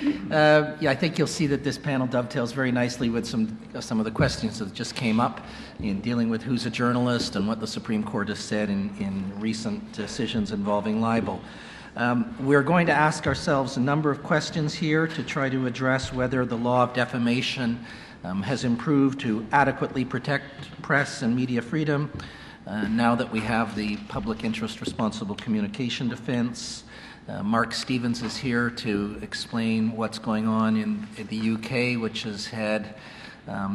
Yeah, I think you'll see that this panel dovetails very nicely with some of the questions that just came up in dealing with who's a journalist and what the Supreme Court has said in recent decisions involving libel. We're going to ask ourselves a number of questions here to try to address whether the law of defamation has improved to adequately protect press and media freedom now that we have the public interest responsible communication defense. Mark Stevens is here to explain what's going on in the UK, which has had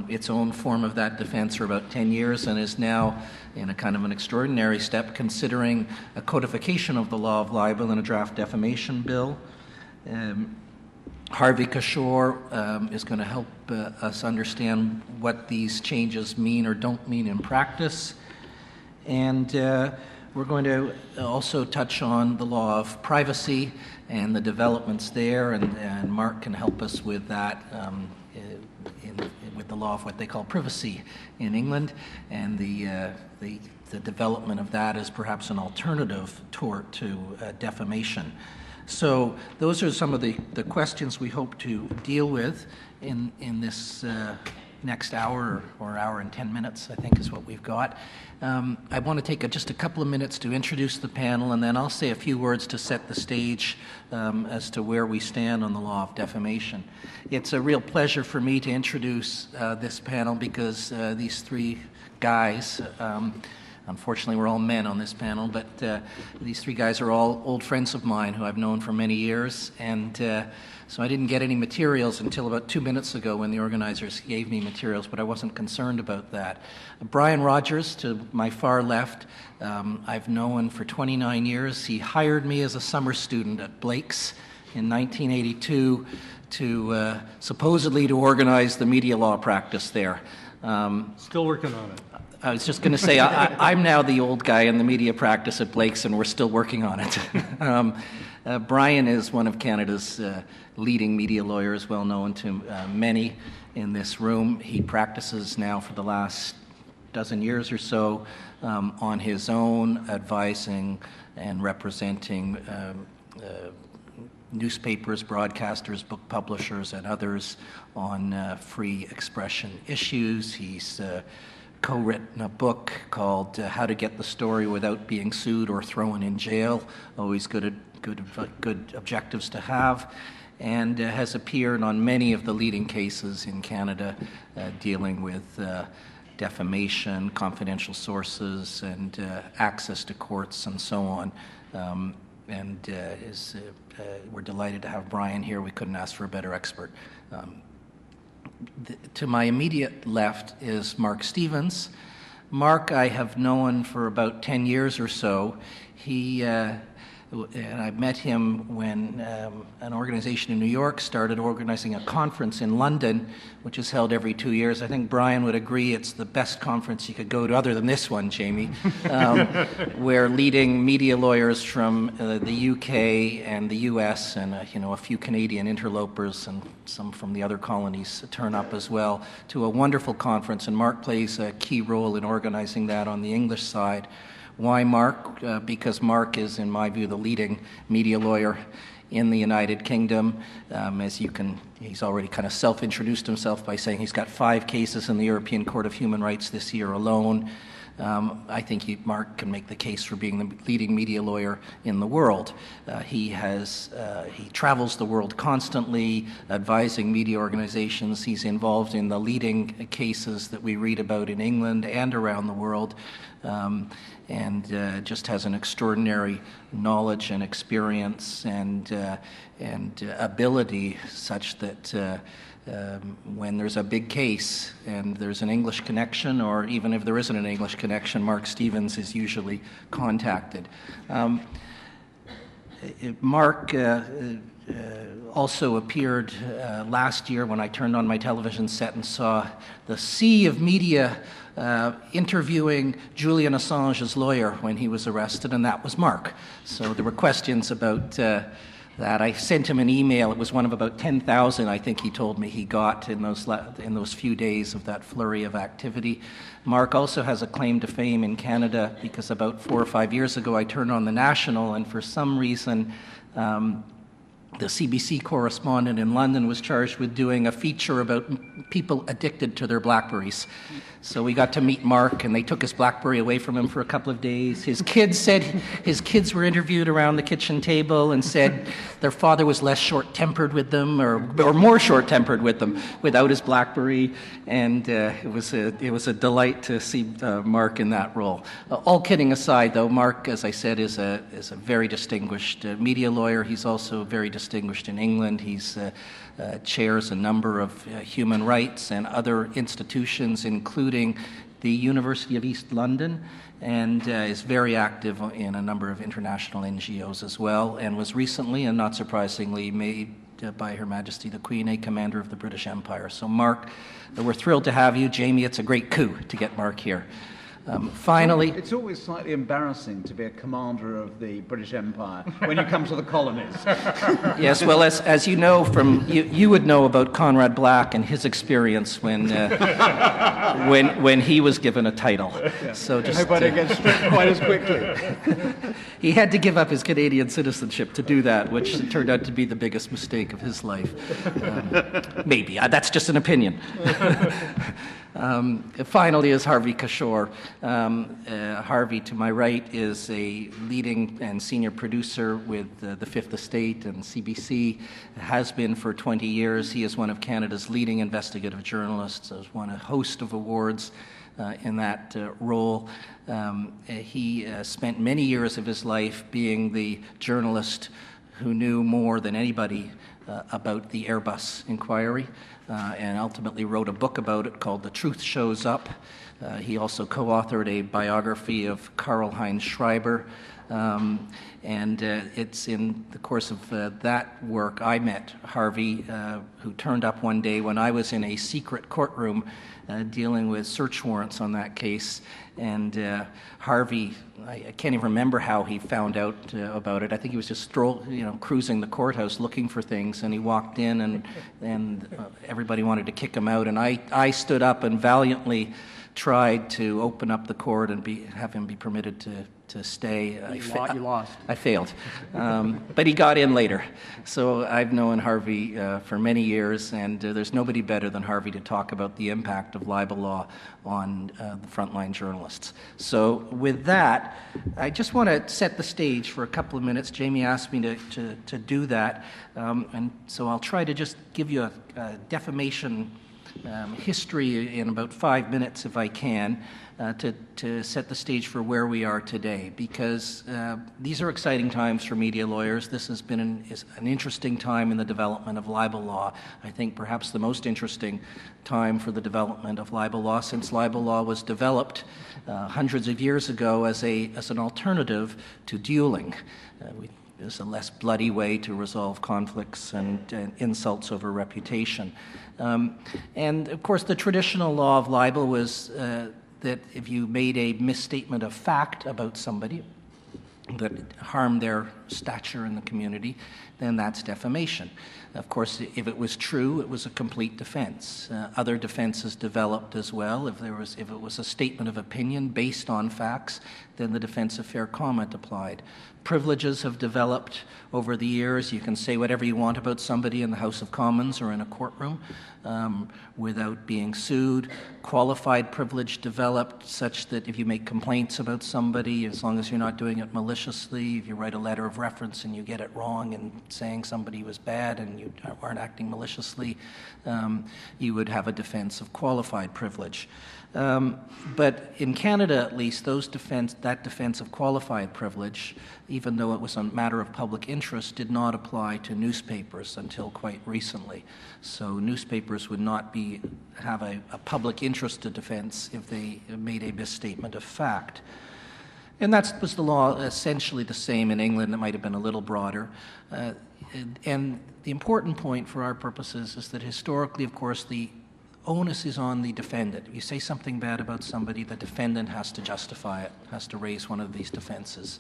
its own form of that defense for about 10 years and is now in a kind of an extraordinary step considering a codification of the law of libel in a draft defamation bill. Harvey Kishore is going to help us understand what these changes mean or don't mean in practice. And we're going to also touch on the law of privacy and the developments there, and Mark can help us with that, with the law of what they call privacy in England, and the development of that as perhaps an alternative tort to defamation. So those are some of the questions we hope to deal with in this next hour or hour and 10 minutes, I think is what we've got. I want to take just a couple of minutes to introduce the panel, and then I'll say a few words to set the stage as to where we stand on the law of defamation. It's a real pleasure for me to introduce this panel because these three guys, unfortunately we're all men on this panel, but these three guys are all old friends of mine who I've known for many years, and so I didn't get any materials until about 2 minutes ago when the organizers gave me materials, but I wasn't concerned about that. Brian Rogers, to my far left, I've known for 29 years. He hired me as a summer student at Blake's in 1982 to supposedly to organize the media law practice there. Still working on it. I was just going to say, I'm now the old guy in the media practice at Blake's, and we're still working on it. Brian is one of Canada's leading media lawyers, well known to many in this room. He practices now for the last dozen years or so on his own, advising and representing newspapers, broadcasters, book publishers, and others on free expression issues. He's co-written a book called How to Get the Story Without Being Sued or Thrown in Jail, always good objectives to have, and has appeared on many of the leading cases in Canada dealing with defamation, confidential sources, and access to courts and so on. We're delighted to have Brian here. We couldn't ask for a better expert. To my immediate left is Mark Stevens. Mark I have known for about 10 years or so. And I met him when an organization in New York started organizing a conference in London, which is held every 2 years. I think Brian would agree it's the best conference you could go to, other than this one, Jamie, where leading media lawyers from the UK and the US and a few Canadian interlopers and some from the other colonies turn up as well to a wonderful conference. And Mark plays a key role in organizing that on the English side. Why Mark? Because Mark is, in my view, the leading media lawyer in the United Kingdom. He's already kind of self-introduced himself by saying he's got 5 cases in the European Court of Human Rights this year alone. I think Mark can make the case for being the leading media lawyer in the world. He travels the world constantly, advising media organizations. He's involved in the leading cases that we read about in England and around the world. And just has an extraordinary knowledge and experience and ability such that when there's a big case and there's an English connection, or even if there isn't an English connection, Mark Stevens is usually contacted. Mark also appeared last year when I turned on my television set and saw the sea of media interviewing Julian Assange's lawyer when he was arrested, and that was Mark. So there were questions about that. I sent him an email. It was one of about 10,000, I think he told me he got in those few days of that flurry of activity. Mark also has a claim to fame in Canada because about 4 or 5 years ago I turned on the National, and for some reason the CBC correspondent in London was charged with doing a feature about people addicted to their BlackBerries. So we got to meet Mark, and they took his BlackBerry away from him for a couple of days. His kids were interviewed around the kitchen table and said their father was less short-tempered with them, or more short-tempered with them, without his BlackBerry. And it was a delight to see Mark in that role. All kidding aside, though, Mark, as I said, is a very distinguished media lawyer. He's also very distinguished in England. He's chairs a number of human rights and other institutions, including the University of East London, and is very active in a number of international NGOs as well, and was recently, and not surprisingly, made by Her Majesty the Queen a Commander of the British Empire. So Mark, we're thrilled to have you. Jamie, it's a great coup to get Mark here. Finally, it's always slightly embarrassing to be a commander of the British Empire when you come to the colonies. Yes, well, as you know from you would know about Conrad Black and his experience when he was given a title. Yeah. So just I hope I don't get stripped quite as quickly. He had to give up his Canadian citizenship to do that, which turned out to be the biggest mistake of his life. Maybe that's just an opinion. Finally is Harvey Kishore. Harvey, to my right, is a leading and senior producer with the Fifth Estate and CBC, has been for 20 years. He is one of Canada's leading investigative journalists, has won a host of awards in that role. He spent many years of his life being the journalist who knew more than anybody about the Airbus inquiry, and ultimately wrote a book about it called The Truth Shows Up. He also co-authored a biography of Karl-Heinz Schreiber, and it's in the course of that work I met Harvey, who turned up one day when I was in a secret courtroom dealing with search warrants on that case. And Harvey, I can't even remember how he found out about it. I think he was just cruising the courthouse looking for things, and he walked in, and everybody wanted to kick him out. And I stood up and valiantly tried to open up the court and have him be permitted to stay. You lost. I failed. But he got in later. So I've known Harvey for many years, and there's nobody better than Harvey to talk about the impact of libel law on the frontline journalists. So with that, I just want to set the stage for a couple of minutes. Jamie asked me to do that, and so I'll try to just give you a defamation history in about 5 minutes, if I can, to set the stage for where we are today, because these are exciting times for media lawyers. This has been an interesting time in the development of libel law. I think perhaps the most interesting time for the development of libel law since libel law was developed hundreds of years ago as an alternative to dueling. There's a less bloody way to resolve conflicts and insults over reputation. And of course, the traditional law of libel was that if you made a misstatement of fact about somebody that harmed their stature in the community, then that's defamation. Of course, if it was true, it was a complete defense. Other defenses developed as well. If it was a statement of opinion based on facts, then the defense of fair comment applied. Privileges have developed over the years. You can say whatever you want about somebody in the House of Commons or in a courtroom without being sued. Qualified privilege developed such that if you make complaints about somebody, as long as you're not doing it maliciously, if you write a letter of reference and you get it wrong and saying somebody was bad and you aren't acting maliciously, you would have a defense of qualified privilege. But in Canada, at least, that defense of qualified privilege, even though it was a matter of public interest, did not apply to newspapers until quite recently. So newspapers would not have a public interest defense if they made a misstatement of fact. And that was the law essentially the same in England. It might have been a little broader. And the important point for our purposes is that historically, of course, the onus is on the defendant. If you say something bad about somebody, the defendant has to justify it, has to raise one of these defenses.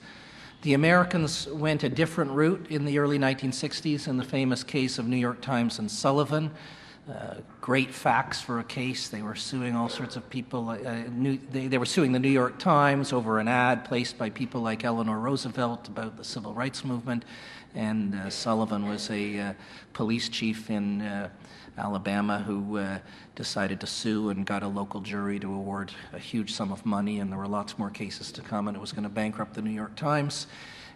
The Americans went a different route in the early 1960s in the famous case of New York Times and Sullivan. great facts for a case. They were suing all sorts of people. They were suing the New York Times over an ad placed by people like Eleanor Roosevelt about the civil rights movement. And Sullivan was a police chief in Alabama who decided to sue and got a local jury to award a huge sum of money, and there were lots more cases to come, and it was going to bankrupt the New York Times.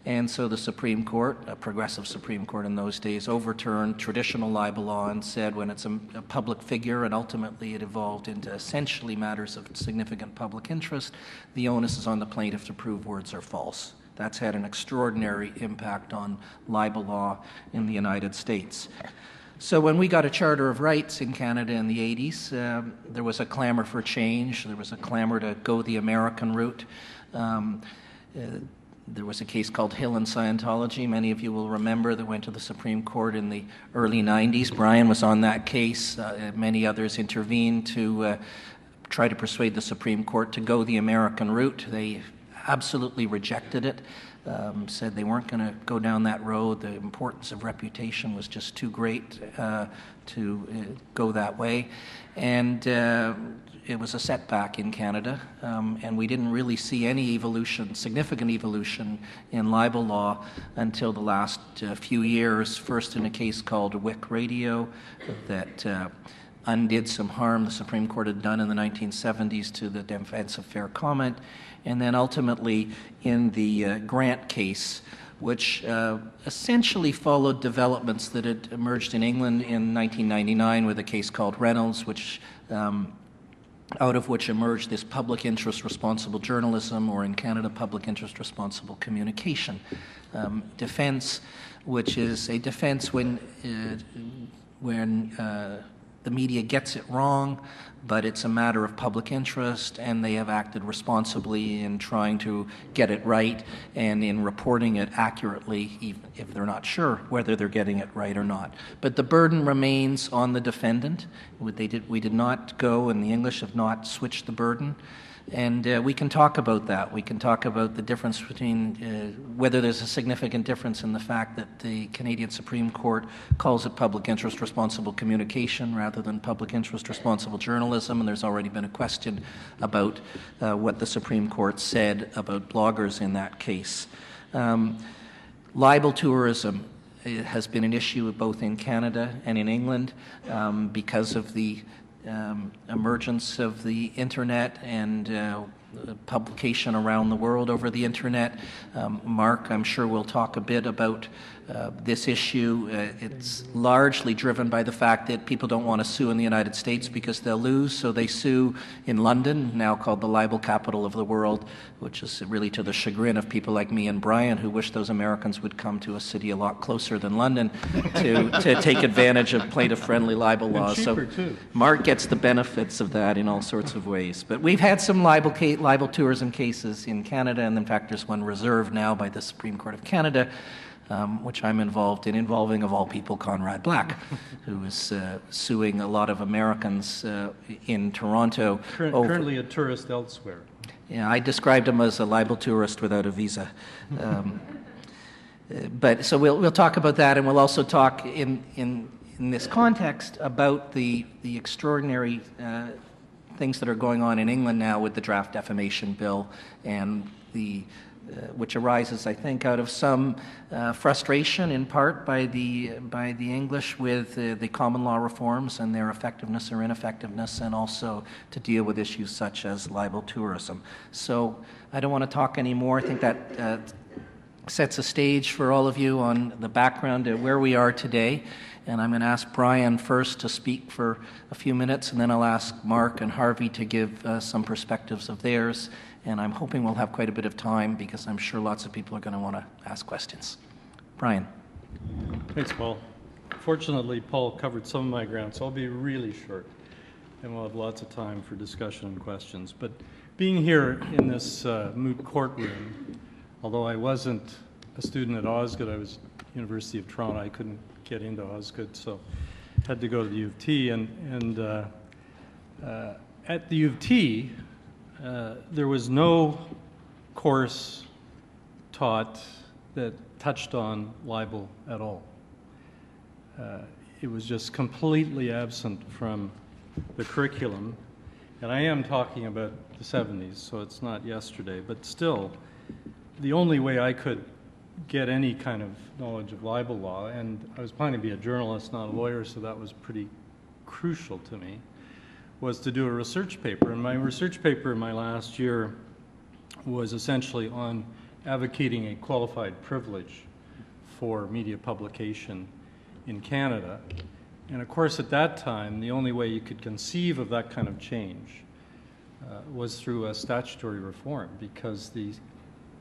And so the Supreme Court, a progressive Supreme Court in those days, overturned traditional libel law and said when it's a public figure, and ultimately it evolved into essentially matters of significant public interest, the onus is on the plaintiff to prove words are false. That's had an extraordinary impact on libel law in the United States. So when we got a Charter of Rights in Canada in the 80s, there was a clamor for change. There was a clamor to go the American route. There was a case called Hill and Scientology. Many of you will remember that went to the Supreme Court in the early 90s. Brian was on that case. Many others intervened to try to persuade the Supreme Court to go the American route. They absolutely rejected it, said they weren't going to go down that road. The importance of reputation was just too great to go that way. And it was a setback in Canada, and we didn't really see any evolution, significant evolution in libel law until the last few years, first in a case called WIC Radio that undid some harm the Supreme Court had done in the 1970s to the defense of fair comment, and then ultimately in the Grant case, which essentially followed developments that had emerged in England in 1999 with a case called Reynolds, which out of which emerged this public interest responsible journalism, or in Canada, public interest responsible communication defense, which is a defense when the media gets it wrong, but it's a matter of public interest, and they have acted responsibly in trying to get it right and in reporting it accurately, even if they're not sure whether they're getting it right or not. But the burden remains on the defendant. We did not go, and the English have not switched the burden. And we can talk about that. We can talk about the difference between whether there's a significant difference in the fact that the Canadian Supreme Court calls it public interest responsible communication rather than public interest responsible journalism. And there's already been a question about what the Supreme Court said about bloggers in that case. Libel tourism has been an issue both in Canada and in England because of the emergence of the internet and publication around the world over the internet. Mark, I'm sure, will talk a bit about this issue. It's largely driven by the fact that people don't want to sue in the United States because they'll lose, so they sue in London, now called the libel capital of the world, which is really to the chagrin of people like me and Brian, who wish those Americans would come to a city a lot closer than London to take advantage of plaintiff-friendly libel laws. And cheaper, too. Mark gets the benefits of that in all sorts of ways. But we've had some libel tourism cases in Canada, and in fact there's one reserved now by the Supreme Court of Canada, which I'm involved in, involving, of all people, Conrad Black, who is suing a lot of Americans in Toronto. Currently a tourist elsewhere. Yeah, I described him as a libel tourist without a visa. But so we'll talk about that, and we'll also talk in this context about the extraordinary things that are going on in England now with the draft Defamation Bill, and which arises, I think, out of some frustration, in part by the English with the common law reforms and their effectiveness or ineffectiveness, and also to deal with issues such as libel tourism. So I don't want to talk anymore. I think that sets a stage for all of you on the background of where we are today. And I'm going to ask Brian first to speak for a few minutes, and then I'll ask Mark and Harvey to give some perspectives of theirs. And I'm hoping we'll have quite a bit of time because I'm sure lots of people are going to want to ask questions. Brian. Thanks, Paul. Fortunately, Paul covered some of my ground, so I'll be really short, and we'll have lots of time for discussion and questions. But being here in this moot courtroom, although I wasn't a student at Osgoode, I was University of Toronto. I couldn't get into Osgoode, so had to go to the U of T. And at the U of T, there was no course taught that touched on libel at all. it was just completely absent from the curriculum. And I am talking about the 70s, so it's not yesterday, but still, the only way I could get any kind of knowledge of libel law, and I was planning to be a journalist, not a lawyer, so that was pretty crucial to me, was to do a research paper. And my research paper in my last year was essentially on advocating a qualified privilege for media publication in Canada. And of course, at that time, the only way you could conceive of that kind of change was through a statutory reform, because the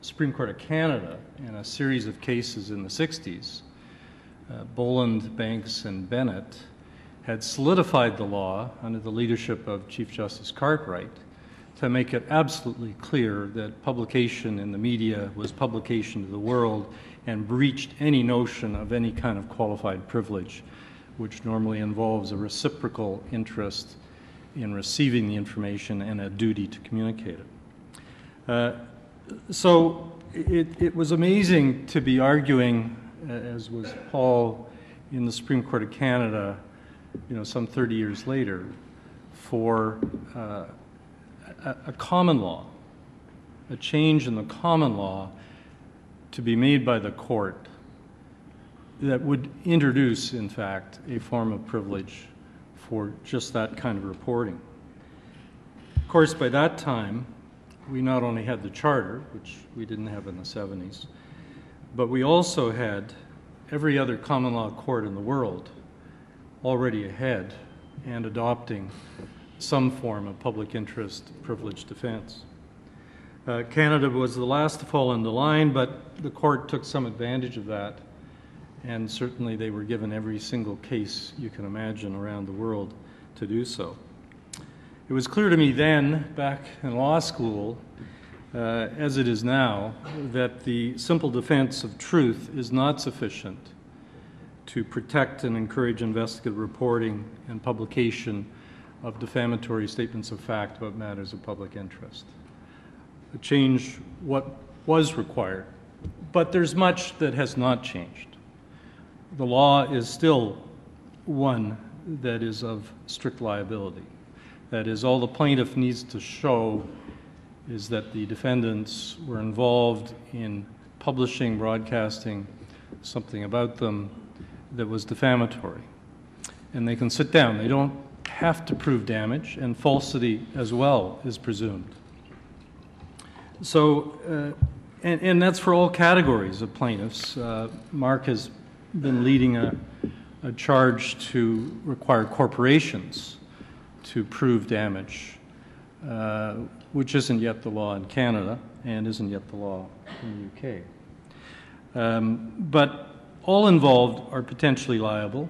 Supreme Court of Canada, in a series of cases in the 60s, Boland, Banks, and Bennett, had solidified the law under the leadership of Chief Justice Cartwright to make it absolutely clear that publication in the media was publication to the world and breached any notion of any kind of qualified privilege, which normally involves a reciprocal interest in receiving the information and a duty to communicate it. So it was amazing to be arguing, as was Paul, in the Supreme Court of Canada, some 30 years later, for a common law, a change in the common law to be made by the court that would introduce, in fact, a form of privilege for just that kind of reporting. Of course, by that time, we not only had the Charter, which we didn't have in the 70s, but we also had every other common law court in the world already ahead and adopting some form of public interest privilege defense. Canada was the last to fall into line, but the court took some advantage of that, and certainly they were given every single case you can imagine around the world to do so. It was clear to me then, back in law school, as it is now, that the simple defense of truth is not sufficient to protect and encourage investigative reporting and publication of defamatory statements of fact about matters of public interest. A change what was required, but there's much that has not changed. The law is still one that is of strict liability. That is, all the plaintiff needs to show is that the defendants were involved in publishing, broadcasting something about them that was defamatory. And they can sit down. They don't have to prove damage, and falsity as well is presumed. So, and that's for all categories of plaintiffs. Mark has been leading a charge to require corporations to prove damage, which isn't yet the law in Canada and isn't yet the law in the UK. But all involved are potentially liable,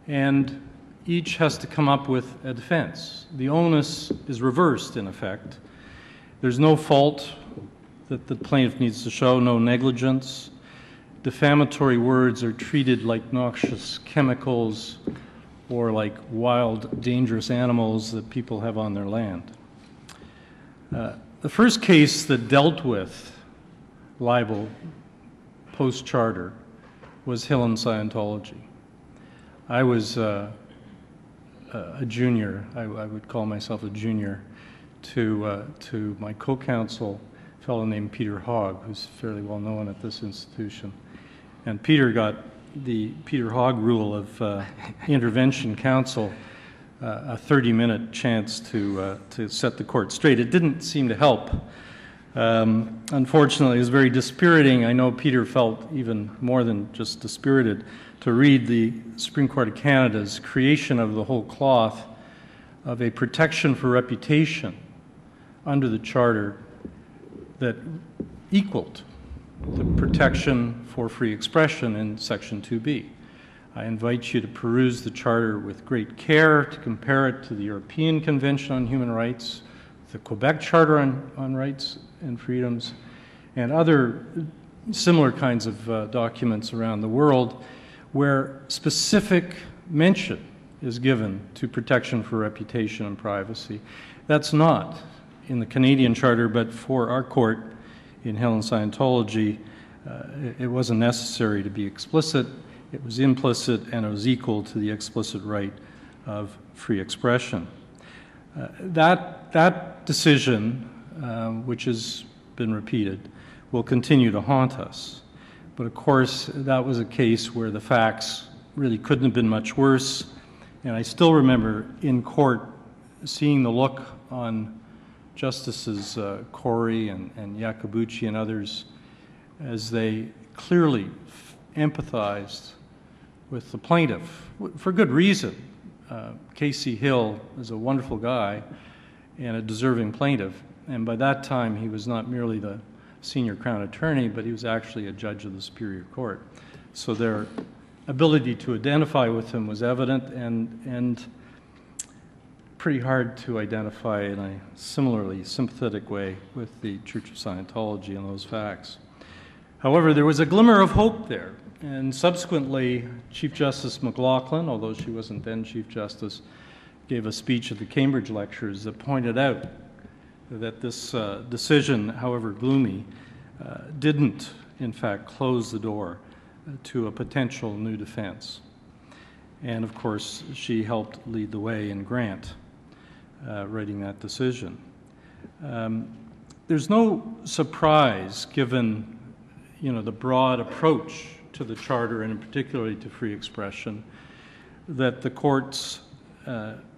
and each has to come up with a defense. The onus is reversed, in effect. There's no fault that the plaintiff needs to show, no negligence. Defamatory words are treated like noxious chemicals or like wild, dangerous animals that people have on their land. The first case that dealt with libel post-charter was Hill and Scientology. I was a junior, I would call myself a junior, to my co-counsel, a fellow named Peter Hogg, who's fairly well known at this institution. And Peter got the Peter Hogg rule of intervention counsel, a 30-minute chance to set the court straight. It didn't seem to help. Unfortunately, it was very dispiriting. I know Peter felt even more than just dispirited to read the Supreme Court of Canada's creation of the whole cloth of a protection for reputation under the Charter that equaled the protection for free expression in Section 2B. I invite you to peruse the Charter with great care, to compare it to the European Convention on Human Rights, the Quebec Charter on Rights and Freedoms, and other similar kinds of documents around the world where specific mention is given to protection for reputation and privacy. That's not in the Canadian Charter, but for our court in Hill and Scientology, it wasn't necessary to be explicit, It was implicit and it was equal to the explicit right of free expression. That decision, which has been repeated, will continue to haunt us. But of course, that was a case where the facts really couldn't have been much worse. And I still remember in court seeing the look on Justices Corey and Iacobucci and others as they clearly empathized with the plaintiff, for good reason. Casey Hill is a wonderful guy and a deserving plaintiff, and by that time he was not merely the senior Crown Attorney, but he was actually a judge of the Superior Court. So their ability to identify with him was evident, and pretty hard to identify in a similarly sympathetic way with the Church of Scientology and those facts. However, there was a glimmer of hope there, and subsequently Chief Justice McLaughlin, although she wasn't then Chief Justice, gave a speech at the Cambridge lectures that pointed out that this decision, however gloomy, didn't in fact close the door to a potential new defense. And of course, she helped lead the way in Grant, writing that decision. There's no surprise, given the broad approach to the Charter and particularly to free expression, that the courts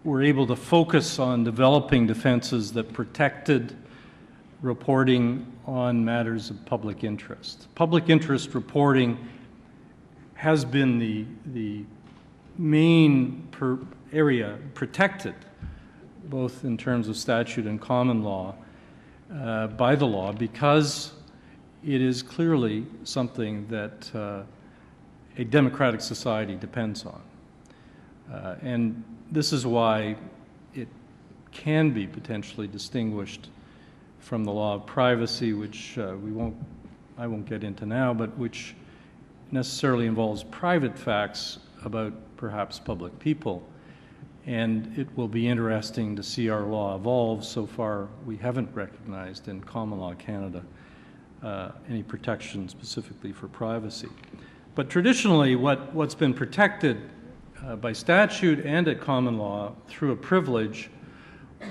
were able to focus on developing defenses that protected reporting on matters of public interest. Public interest reporting has been the main area protected, both in terms of statute and common law, by the law, because it is clearly something that a democratic society depends on. And this is why it can be potentially distinguished from the law of privacy, which I won't get into now, but which necessarily involves private facts about perhaps public people. And it will be interesting to see our law evolve. So far, we haven't recognized in common law Canada any protection specifically for privacy. But traditionally, what's been protected by statute and at common law through a privilege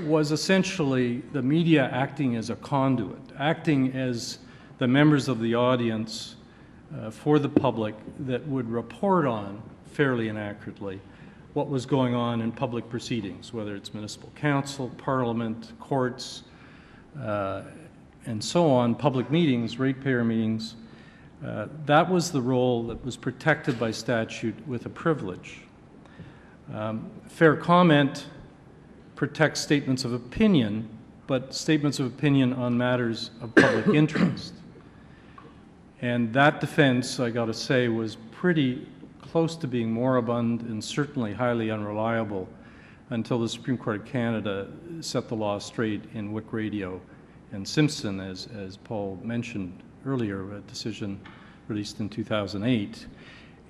was essentially the media acting as a conduit, acting as the members of the audience for the public that would report on fairly and accurately what was going on in public proceedings, whether it's municipal council, parliament, courts, and so on, public meetings, ratepayer meetings. That was the role that was protected by statute with a privilege. Fair comment protects statements of opinion, but statements of opinion on matters of public interest. And that defense, I got to say, was pretty close to being moribund and certainly highly unreliable until the Supreme Court of Canada set the law straight in Wick Radio and Simpson, as Paul mentioned earlier, a decision released in 2008.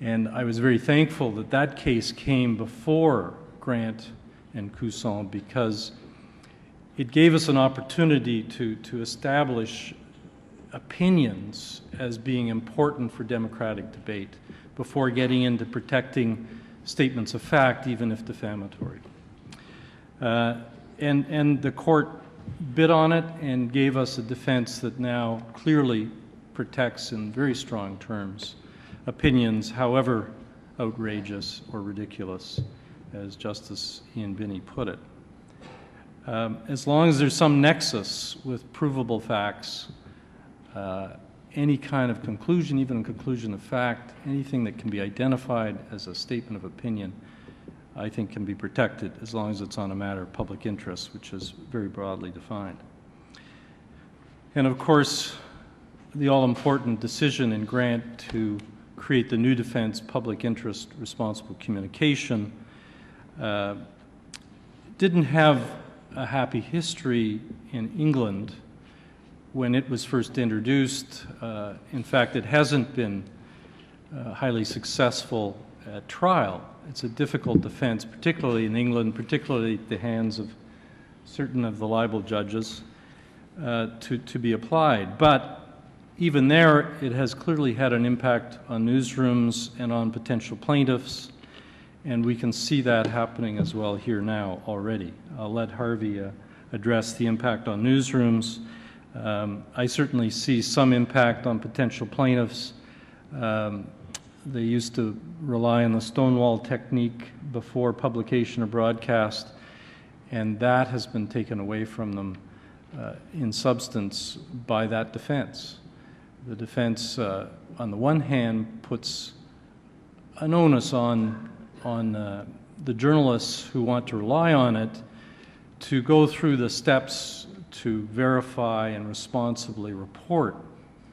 And I was very thankful that that case came before Grant and Cusson, because it gave us an opportunity to establish opinions as being important for democratic debate before getting into protecting statements of fact, even if defamatory. And the court bid on it and gave us a defense that now clearly protects in very strong terms opinions, however outrageous or ridiculous, as Justice Ian Binney put it. As long as there's some nexus with provable facts, any kind of conclusion, even a conclusion of fact, anything that can be identified as a statement of opinion, I think can be protected as long as it's on a matter of public interest, which is very broadly defined. And of course, the all-important decision in Grant to create the new defense, public interest responsible communication, didn't have a happy history in England when it was first introduced. In fact, it hasn't been highly successful at trial. It's a difficult defense, particularly in England, particularly at the hands of certain of the libel judges, to be applied. But even there, it has clearly had an impact on newsrooms and on potential plaintiffs, and we can see that happening as well here now already. I'll let Harvey address the impact on newsrooms. I certainly see some impact on potential plaintiffs. They used to rely on the Stonewall technique before publication or broadcast, and that has been taken away from them in substance by that defense. The defense, on the one hand, puts an onus on the journalists who want to rely on it to go through the steps to verify and responsibly report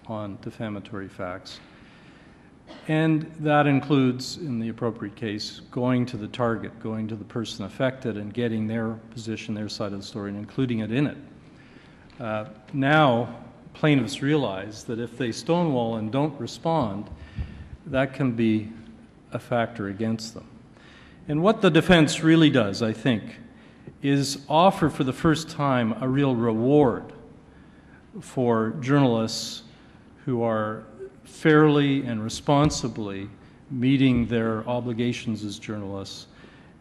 on defamatory facts. And that includes, in the appropriate case, going to the target, going to the person affected and getting their position, their side of the story, and including it in it. Now, plaintiffs realize that if they stonewall and don't respond, that can be a factor against them. And what the defense really does, I think, is offer for the first time a real reward for journalists who are fairly and responsibly meeting their obligations as journalists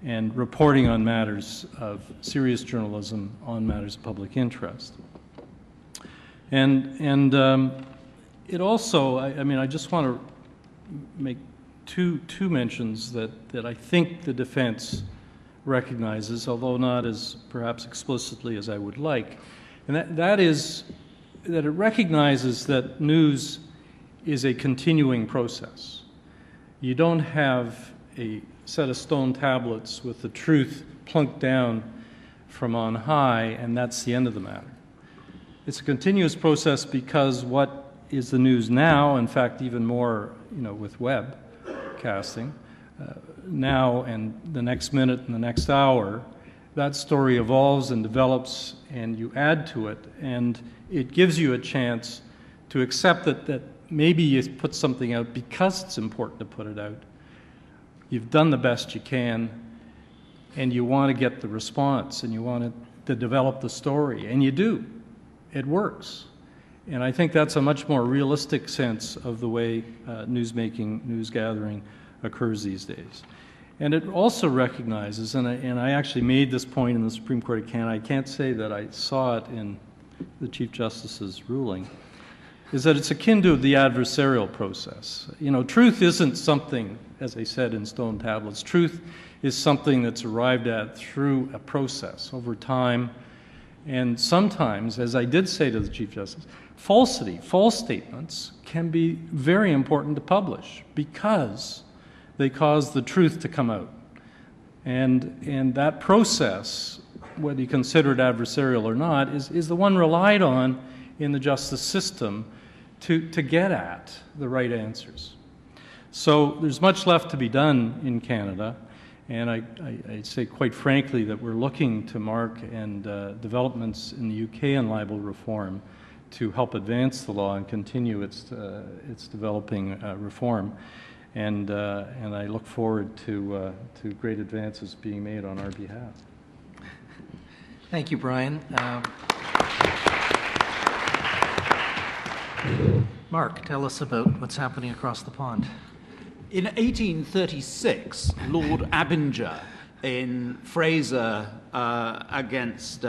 and reporting on matters of serious journalism, on matters of public interest. And it also, I just want to make two mentions that I think the defense recognizes, although not as perhaps explicitly as I would like, and that is that it recognizes that news is a continuing process. You don't have a set of stone tablets with the truth plunked down from on high, and that's the end of the matter. It's a continuous process because what is the news now, in fact, even more, with webcasting, now and the next minute and the next hour, that story evolves and develops, and you add to it, and it gives you a chance to accept that maybe you put something out because it's important to put it out. You've done the best you can, and you want to get the response, and you want to develop the story, and you do. It works. And I think that's a much more realistic sense of the way newsmaking, news gathering occurs these days. And it also recognizes, and I actually made this point in the Supreme Court of Canada, I can't say that I saw it in the Chief Justice's ruling, is that it's akin to the adversarial process. Truth isn't something, as I said, in stone tablets. Truth is something that's arrived at through a process over time. And sometimes, as I did say to the Chief Justice, false statements can be very important to publish because they cause the truth to come out. And that process, whether you consider it adversarial or not, is the one relied on in the justice system to get at the right answers. So there's much left to be done in Canada, and I say quite frankly that we're looking to Mark and developments in the UK on libel reform to help advance the law and continue its developing reform. And I look forward to great advances being made on our behalf. Thank you, Brian. Mark, tell us about what's happening across the pond. In 1836, Lord Abinger in Fraser against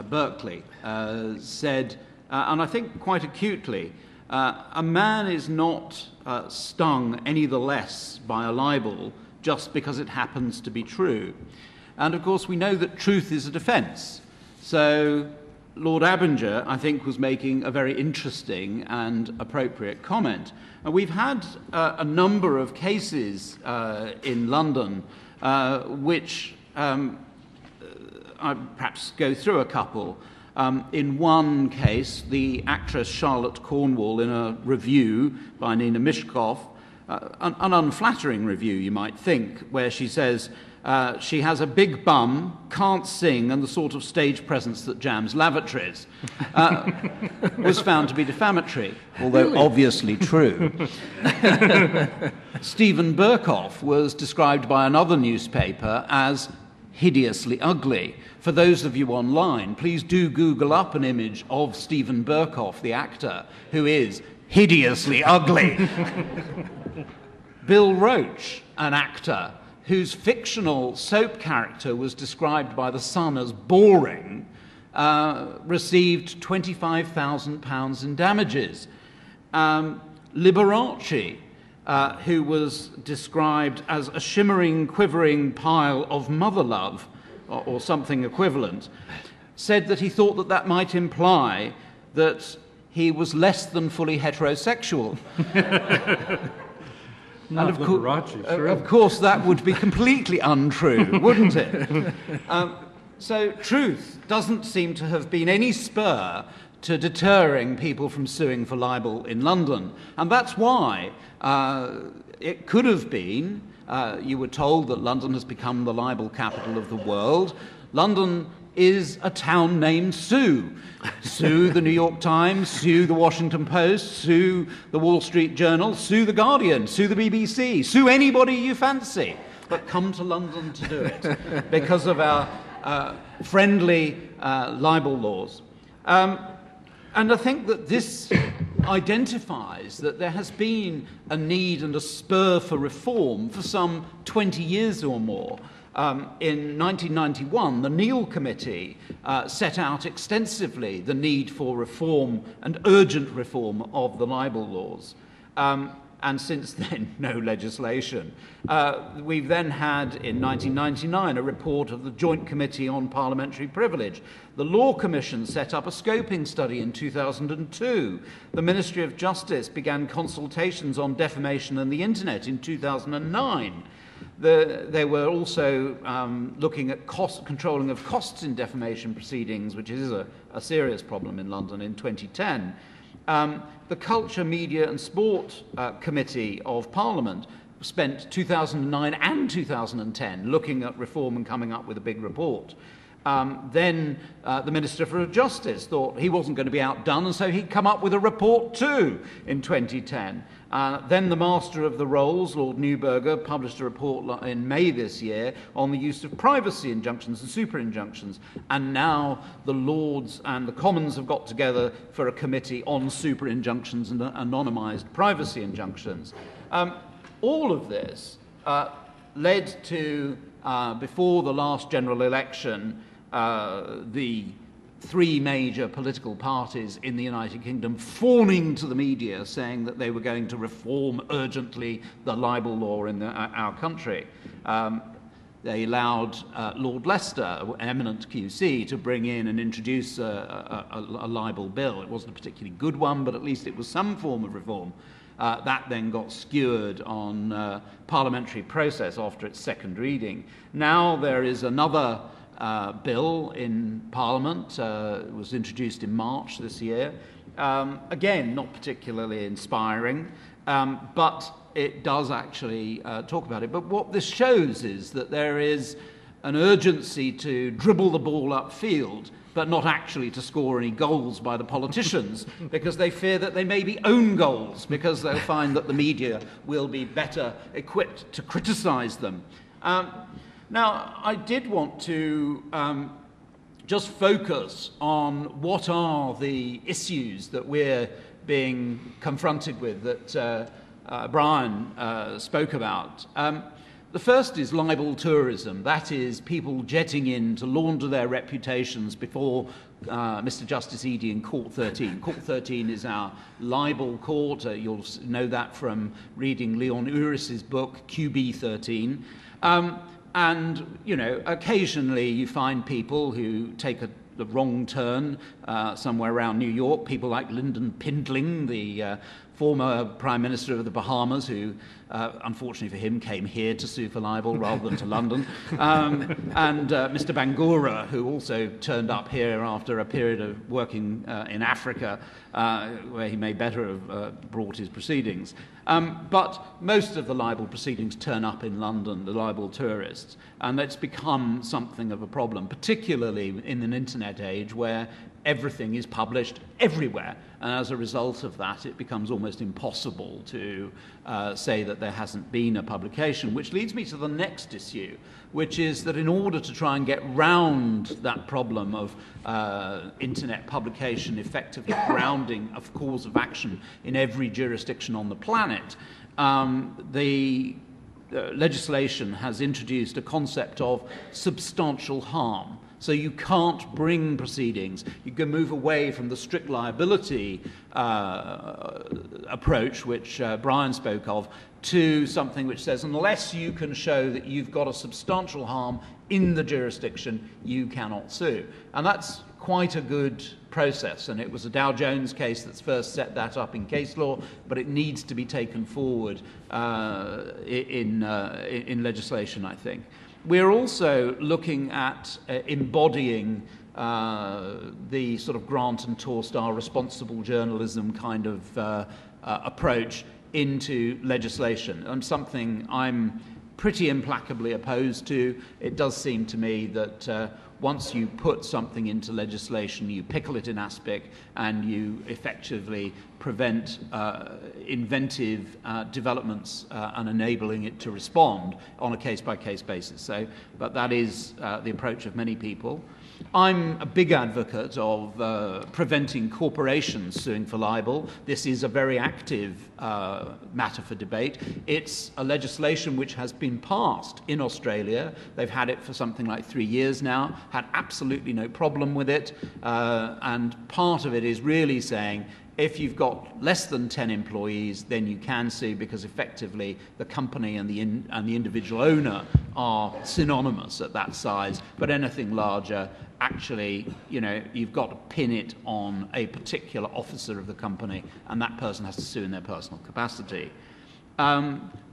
Berkeley said, and I think quite acutely, a man is not stung any the less by a libel just because it happens to be true. And of course we know that truth is a defence. So Lord Abinger, I think, was making a very interesting and appropriate comment. We've had a number of cases in London which I'll perhaps go through a couple. In one case, the actress Charlotte Cornwall, in a review by Nina Mishkov, an unflattering review, you might think, where she says she has a big bum, can't sing, and the sort of stage presence that jams lavatories, was found to be defamatory, although obviously true. Stephen Burkoff was described by another newspaper as hideously ugly. For those of you online, please do Google up an image of Stephen Burkoff, the actor, who is hideously ugly. Bill Roach, an actor whose fictional soap character was described by The Sun as boring, received £25,000 in damages. Liberace, who was described as a shimmering, quivering pile of mother love, or something equivalent, said that he thought that that might imply that he was less than fully heterosexual. Not Liberace, sure. Of course, that would be completely untrue, wouldn't it? So truth doesn't seem to have been any spur to deterring people from suing for libel in London. And that's why it could have been, you were told that London has become the libel capital of the world. London is a town named Sue. Sue the New York Times, sue the Washington Post, sue the Wall Street Journal, sue the Guardian, sue the BBC, sue anybody you fancy, but come to London to do it because of our friendly libel laws. And I think that this identifies that there has been a need and a spur for reform for some 20 years or more. In 1991, the Neal Committee set out extensively the need for reform and urgent reform of the libel laws. And since then, no legislation. We've then had, in 1999, a report of the Joint Committee on Parliamentary Privilege. The Law Commission set up a scoping study in 2002. The Ministry of Justice began consultations on defamation and the Internet in 2009. They were also looking at controlling of costs in defamation proceedings, which is a serious problem in London, in 2010. The Culture, Media and Sport Committee of Parliament spent 2009 and 2010 looking at reform and coming up with a big report. Then the Minister for Justice thought he wasn't going to be outdone, and so he'd come up with a report too in 2010. Then the Master of the Rolls, Lord Neuberger, published a report in May this year on the use of privacy injunctions and super injunctions. And now the Lords and the Commons have got together for a committee on super injunctions and anonymised privacy injunctions. All of this led to, before the last general election, the three major political parties in the United Kingdom fawning to the media, saying that they were going to reform urgently the libel law in our country. They allowed Lord Leicester, an eminent QC, to bring in and introduce a libel bill. It wasn't a particularly good one, but at least it was some form of reform. That then got skewered on parliamentary process after its second reading. Now there is another bill in Parliament. It was introduced in March this year. Again, not particularly inspiring, but it does actually talk about it. But what this shows is that there is an urgency to dribble the ball upfield, but not actually to score any goals by the politicians, because they fear that they may be own goals, because they'll find that the media will be better equipped to criticise them. Now, I did want to just focus on what are the issues that we're being confronted with that Brian spoke about. The first is libel tourism. That is people jetting in to launder their reputations before Mr. Justice Eadie in Court 13. Court 13 is our libel court. You'll know that from reading Leon Uris's book, QB 13. And, you know, occasionally you find people who take the wrong turn somewhere around New York, people like Lyndon Pindling, the former Prime Minister of the Bahamas, who, unfortunately for him, came here to sue for libel rather than to London, and Mr. Bangura, who also turned up here after a period of working in Africa, where he may better have brought his proceedings. But most of the libel proceedings turn up in London, the libel tourists, and it's become something of a problem, particularly in an internet age where everything is published everywhere. And as a result of that, it becomes almost impossible to say that there hasn't been a publication, which leads me to the next issue, which is that in order to try and get round that problem of internet publication effectively grounding a cause of action in every jurisdiction on the planet, the legislation has introduced a concept of substantial harm. So you can't bring proceedings. You can move away from the strict liability approach, which Brian spoke of, to something which says unless you can show that you've got a substantial harm in the jurisdiction, you cannot sue. And that's quite a good process, and it was a Dow Jones case that's first set that up in case law, but it needs to be taken forward in legislation, I think. We're also looking at embodying the sort of Grant and Torstar responsible journalism kind of approach into legislation, and something I'm pretty implacably opposed to. It does seem to me that once you put something into legislation, you pickle it in aspic, and you effectively prevent inventive developments and enabling it to respond on a case-by-case basis. So, but that is the approach of many people. I'm a big advocate of preventing corporations suing for libel. This is a very active matter for debate. It's a legislation which has been passed in Australia. They've had it for something like 3 years now, had absolutely no problem with it. And part of it is really saying, if you've got less than 10 employees, then you can sue, because effectively the company and the individual owner are synonymous at that size. But anything larger, actually, you've got to pin it on a particular officer of the company, and that person has to sue in their personal capacity.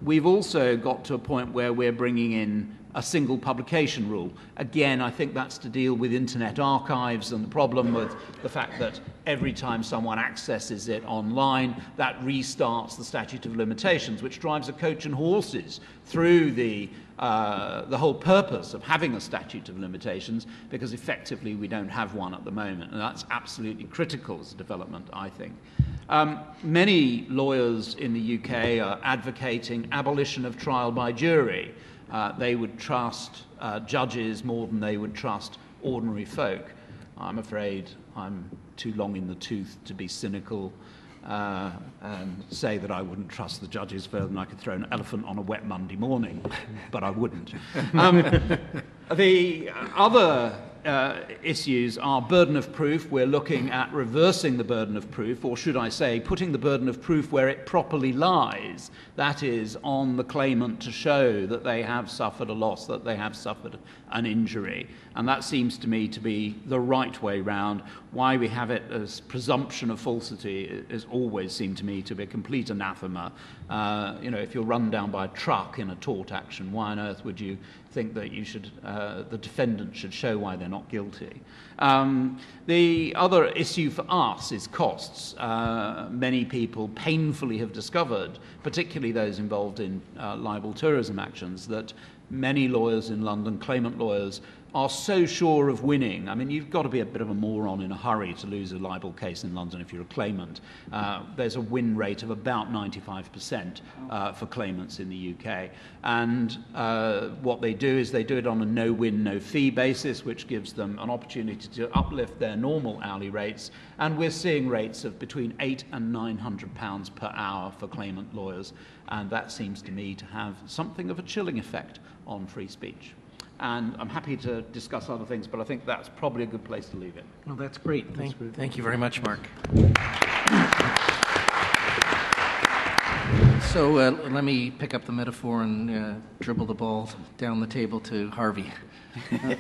We've also got to a point where we're bringing in a single publication rule. Again, I think that's to deal with internet archives and the problem with the fact that every time someone accesses it online, that restarts the statute of limitations, which drives a coach and horses through the whole purpose of having a statute of limitations, because effectively we don't have one at the moment, and that's absolutely critical as a development, I think. Many lawyers in the UK are advocating abolition of trial by jury. They would trust judges more than they would trust ordinary folk. I'm afraid I'm too long in the tooth to be cynical and say that I wouldn't trust the judges further than I could throw an elephant on a wet Monday morning, but I wouldn't. The other issues are burden of proof. We're looking at reversing the burden of proof, or should I say, putting the burden of proof where it properly lies. That is, on the claimant to show that they have suffered a loss, that they have suffered an injury. And that seems to me to be the right way round. Why we have it as presumption of falsity has always seemed to me to be a complete anathema. If you're run down by a truck in a tort action, why on earth would you think that you should, the defendant should show why they're not guilty? The other issue for us is costs. Many people painfully have discovered, particularly those involved in libel tourism actions, that many lawyers in London, claimant lawyers, are so sure of winning. I mean, you've got to be a bit of a moron in a hurry to lose a libel case in London if you're a claimant. There's a win rate of about 95% for claimants in the UK. And what they do is they do it on a no-win, no-fee basis, which gives them an opportunity to uplift their normal hourly rates. And we're seeing rates of between £800 and £900 per hour for claimant lawyers. And that seems to me to have something of a chilling effect on free speech. And I'm happy to discuss other things, but I think that's probably a good place to leave it. Well, that's great. Thank you very much, Mark. So let me pick up the metaphor and dribble the ball down the table to Harvey. I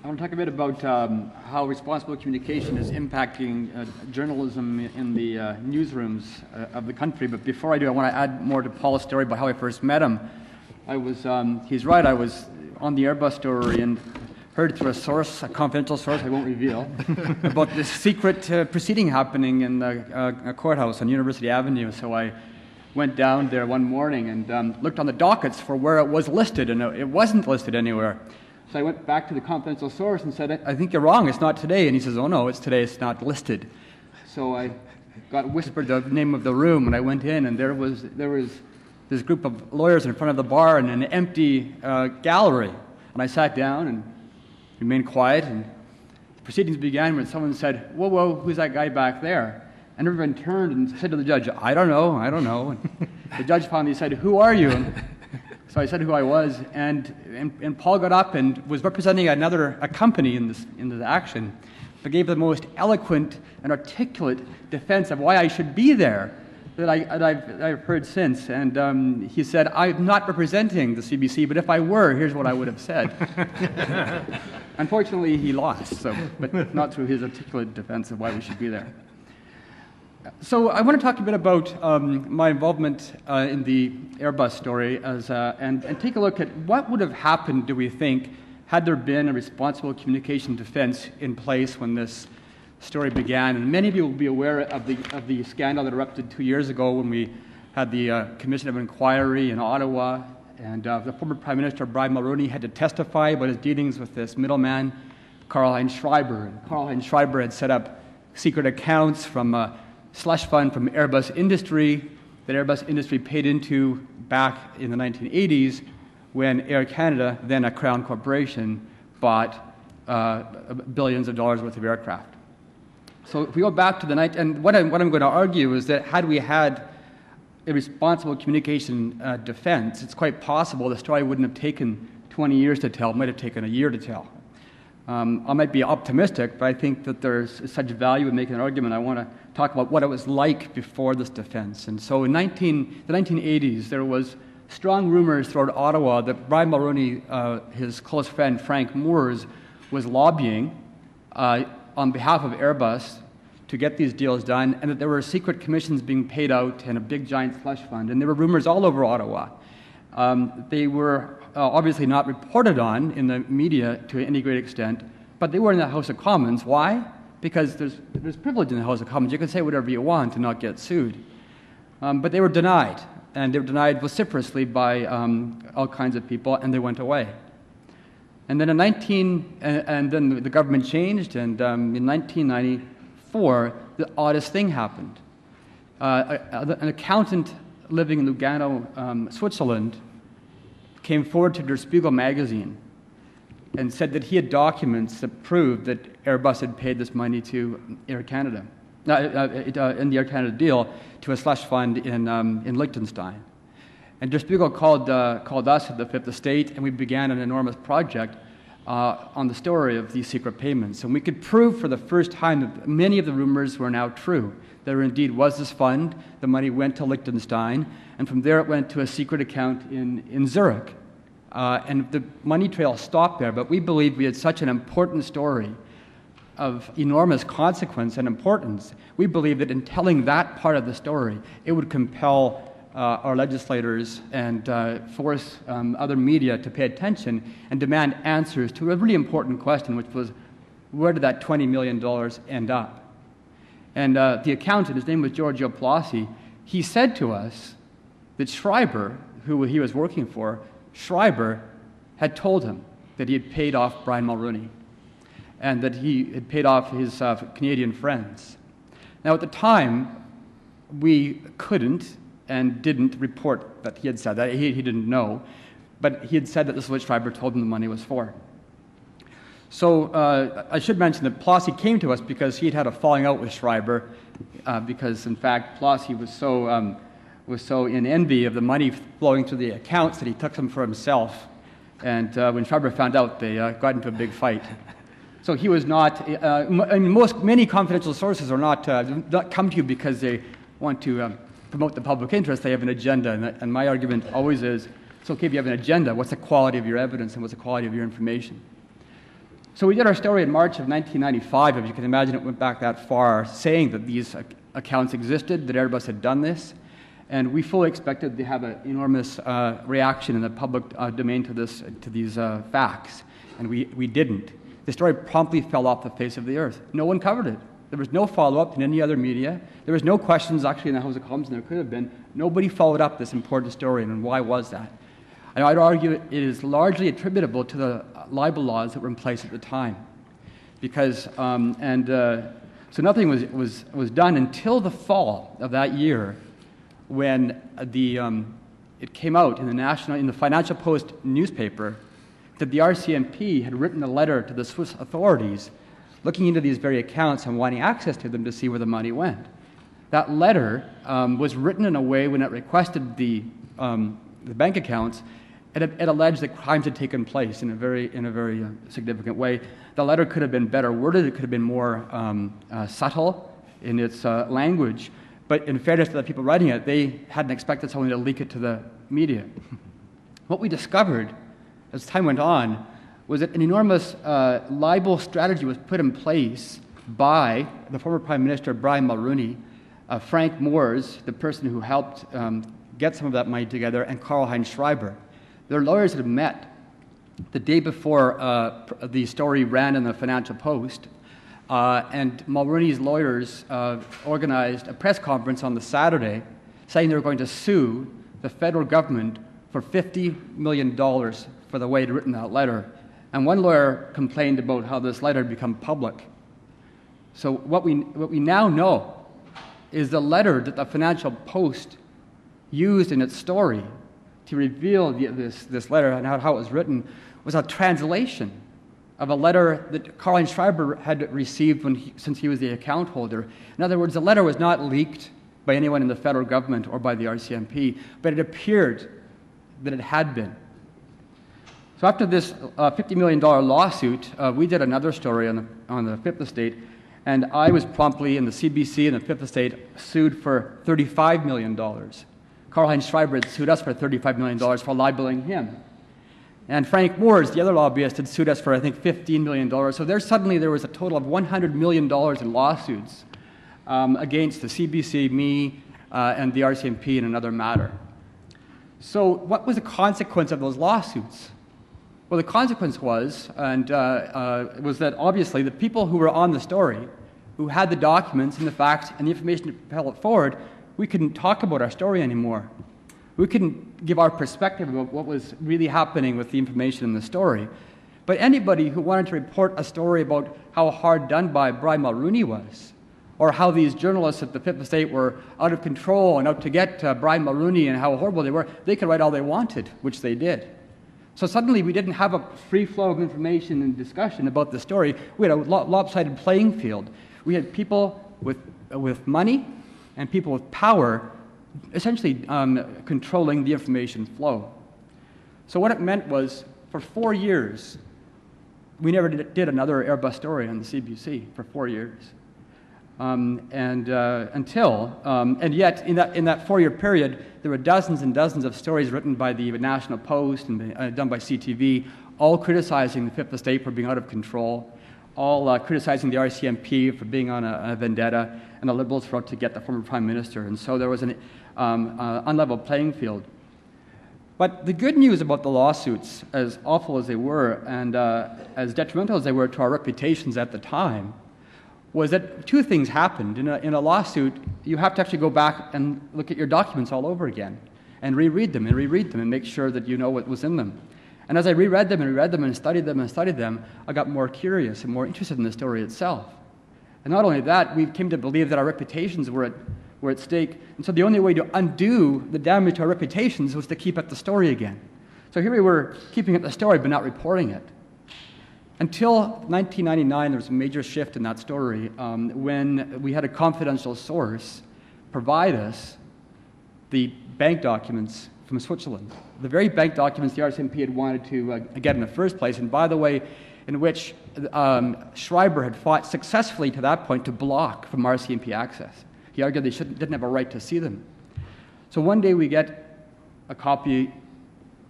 want to talk a bit about how responsible communication is impacting journalism in the newsrooms of the country. But before I do, I want to add more to Paul's story about how I first met him. He's right, I was on the Airbus story and heard through a confidential source I won't reveal, about this secret proceeding happening in a courthouse on University Avenue. So I went down there one morning and looked on the dockets for where it was listed, and it wasn't listed anywhere. So I went back to the confidential source and said, I think you're wrong, it's not today. And he says, oh no, it's today, it's not listed. So I got whispered the name of the room, and I went in, and there was this group of lawyers in front of the bar in an empty gallery. And I sat down and remained quiet, and the proceedings began when someone said, whoa, whoa, who's that guy back there? And everyone turned and said to the judge, I don't know. And the judge finally said, who are you? And so I said who I was, and Paul got up and was representing a company in this action, but gave the most eloquent and articulate defense of why I should be there that I've heard since. And he said, I'm not representing the CBC, but if I were, here's what I would have said. Unfortunately, he lost, but not through his articulate defense of why we should be there. So I want to talk a bit about my involvement in the Airbus story and take a look at what would have happened, do we think, had there been a responsible communication defense in place when this story began. And many of you will be aware of the scandal that erupted 2 years ago when we had the Commission of Inquiry in Ottawa, and the former Prime Minister Brian Mulroney had to testify about his dealings with this middleman, Karl-Heinz Schreiber. And Karl-Heinz Schreiber had set up secret accounts from a slush fund from Airbus Industry that Airbus Industry paid into back in the 1980s when Air Canada, then a Crown corporation, bought billions of dollars worth of aircraft. So if we go back to the night, and what I'm going to argue is that had we had a responsible communication defense, it's quite possible the story wouldn't have taken 20 years to tell, it might have taken a year to tell. I might be optimistic, but I think that there's such value in making an argument. I want to talk about what it was like before this defense. And so in the 1980s, there was strong rumors throughout Ottawa that Brian Mulroney, his close friend Frank Moores, was lobbying on behalf of Airbus to get these deals done, and that there were secret commissions being paid out and a big giant slush fund. And there were rumors all over Ottawa. They were obviously not reported on in the media to any great extent, but they were in the House of Commons. Why? Because there's privilege in the House of Commons. You can say whatever you want and not get sued. But they were denied, and they were denied vociferously by all kinds of people, and they went away. And then then the government changed, and in 1994, the oddest thing happened. An accountant living in Lugano, Switzerland, came forward to Der Spiegel magazine and said that he had documents that proved that Airbus had paid this money to Air Canada, in the Air Canada deal, to a slush fund in Liechtenstein. And Der Spiegel called us at the Fifth Estate, and we began an enormous project on the story of these secret payments. And we could prove for the first time that many of the rumors were now true. There indeed was this fund, the money went to Liechtenstein, and from there it went to a secret account in Zurich. And the money trail stopped there, but we believed we had such an important story of enormous consequence and importance. We believed that in telling that part of the story, it would compel our legislators and force other media to pay attention and demand answers to a really important question, which was, where did that $20 million end up? And the accountant, his name was Giorgio Plossi, he said to us that Schreiber, who he was working for, Schreiber had told him that he had paid off Brian Mulroney and that he had paid off his Canadian friends. Now, at the time, we couldn't and didn't report that he had said that. He didn't know, but he had said that this is what Schreiber told him the money was for. So I should mention that Plossi came to us because he'd had a falling out with Schreiber, because in fact Plossi was so in envy of the money flowing through the accounts that he took them for himself. And when Schreiber found out, they got into a big fight. So he was not. Many confidential sources are not come to you because they want to promote the public interest. They have an agenda, and my argument always is, it's okay if you have an agenda. What's the quality of your evidence and what's the quality of your information? So we did our story in March of 1995, if you can imagine it went back that far, saying that these accounts existed, that Airbus had done this, and we fully expected to have an enormous reaction in the public domain to these facts, and we didn't. The story promptly fell off the face of the earth. No one covered it. There was no follow-up in any other media. There was no questions actually in the House of Commons, and there could have been. Nobody followed up this important story, and why was that? And I'd argue it is largely attributable to the libel laws that were in place at the time. Because, so nothing was done until the fall of that year when it came out in the Financial Post newspaper that the RCMP had written a letter to the Swiss authorities looking into these very accounts and wanting access to them to see where the money went. That letter was written in a way when it requested the bank accounts. It alleged that crimes had taken place in a very significant way. The letter could have been better worded. It could have been more subtle in its language. But in fairness to the people writing it, they hadn't expected someone to leak it to the media. What we discovered as time went on was that an enormous libel strategy was put in place by the former Prime Minister Brian Mulroney, Frank Moores, the person who helped get some of that money together, and Karl-Heinz Schreiber. Their lawyers had met the day before the story ran in the Financial Post, and Mulroney's lawyers organized a press conference on the Saturday saying they were going to sue the federal government for $50 million for the way they'd written that letter. And one lawyer complained about how this letter had become public. So what we now know is the letter that the Financial Post used in its story to reveal this letter and how it was written was a translation of a letter that Karl-Heinz Schreiber had received since he was the account holder. In other words, the letter was not leaked by anyone in the federal government or by the RCMP, but it appeared that it had been. So after this $50 million lawsuit, we did another story on the Fifth Estate, and I was promptly, in the CBC and the Fifth Estate, sued for $35 million. Karl-Heinz Schreiber had sued us for $35 million for libeling him. And Frank Moores, the other lobbyist, had sued us for, I think, $15 million. So there was a total of $100 million in lawsuits against the CBC, me, and the RCMP in another matter. So what was the consequence of those lawsuits? Well, the consequence was that obviously the people who were on the story, who had the documents and the facts and the information to propel it forward, we couldn't talk about our story anymore. We couldn't give our perspective about what was really happening with the information in the story. But anybody who wanted to report a story about how hard done by Brian Mulroney was, or how these journalists at the Fifth Estate were out of control and out to get Brian Mulroney and how horrible they were, they could write all they wanted, which they did. So suddenly we didn't have a free flow of information and discussion about the story. We had a lopsided playing field. We had people with money and people with power essentially controlling the information flow. So what it meant was, for 4 years, we never did another Airbus story on the CBC for 4 years. And yet in that 4-year period, there were dozens and dozens of stories written by the National Post and done by CTV, all criticizing the Fifth Estate for being out of control, all criticizing the RCMP for being on a vendetta, and the Liberals for out to get the former Prime Minister. And so there was an unlevel playing field. But the good news about the lawsuits, as awful as they were and as detrimental as they were to our reputations at the time, was that two things happened. In a lawsuit, you have to actually go back and look at your documents all over again and reread them and make sure that you know what was in them. And as I reread them and studied them, I got more curious and more interested in the story itself. And not only that, we came to believe that our reputations were at stake. And so the only way to undo the damage to our reputations was to keep at the story again. So here we were keeping at the story but not reporting it. Until 1999, there was a major shift in that story when we had a confidential source provide us the bank documents from Switzerland. The very bank documents the RCMP had wanted to get in the first place, and by the way, in which Schreiber had fought successfully to that point to block from RCMP access. He argued they didn't have a right to see them. So one day we get a copy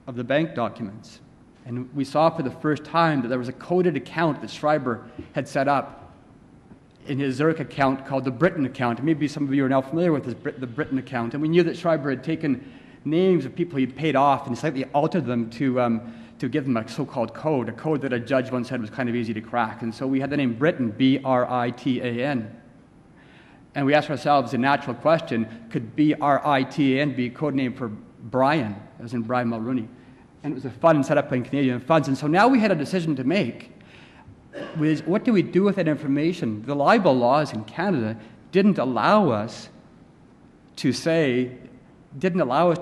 of the bank documents, and we saw for the first time that there was a coded account that Schreiber had set up in his Zurich account called the Britain account. Maybe some of you are now familiar with the Britain account. And we knew that Schreiber had taken names of people he'd paid off and slightly altered them to give them a so-called code, a code that a judge once said was kind of easy to crack. And so we had the name Britain, B-R-I-T-A-N. And we asked ourselves the natural question, could B-R-I-T-A-N be a code name for Brian, as in Brian Mulroney? and it was a fund set up by Canadian funds. And so now we had a decision to make, which is what do we do with that information? The libel laws in Canada didn't allow us to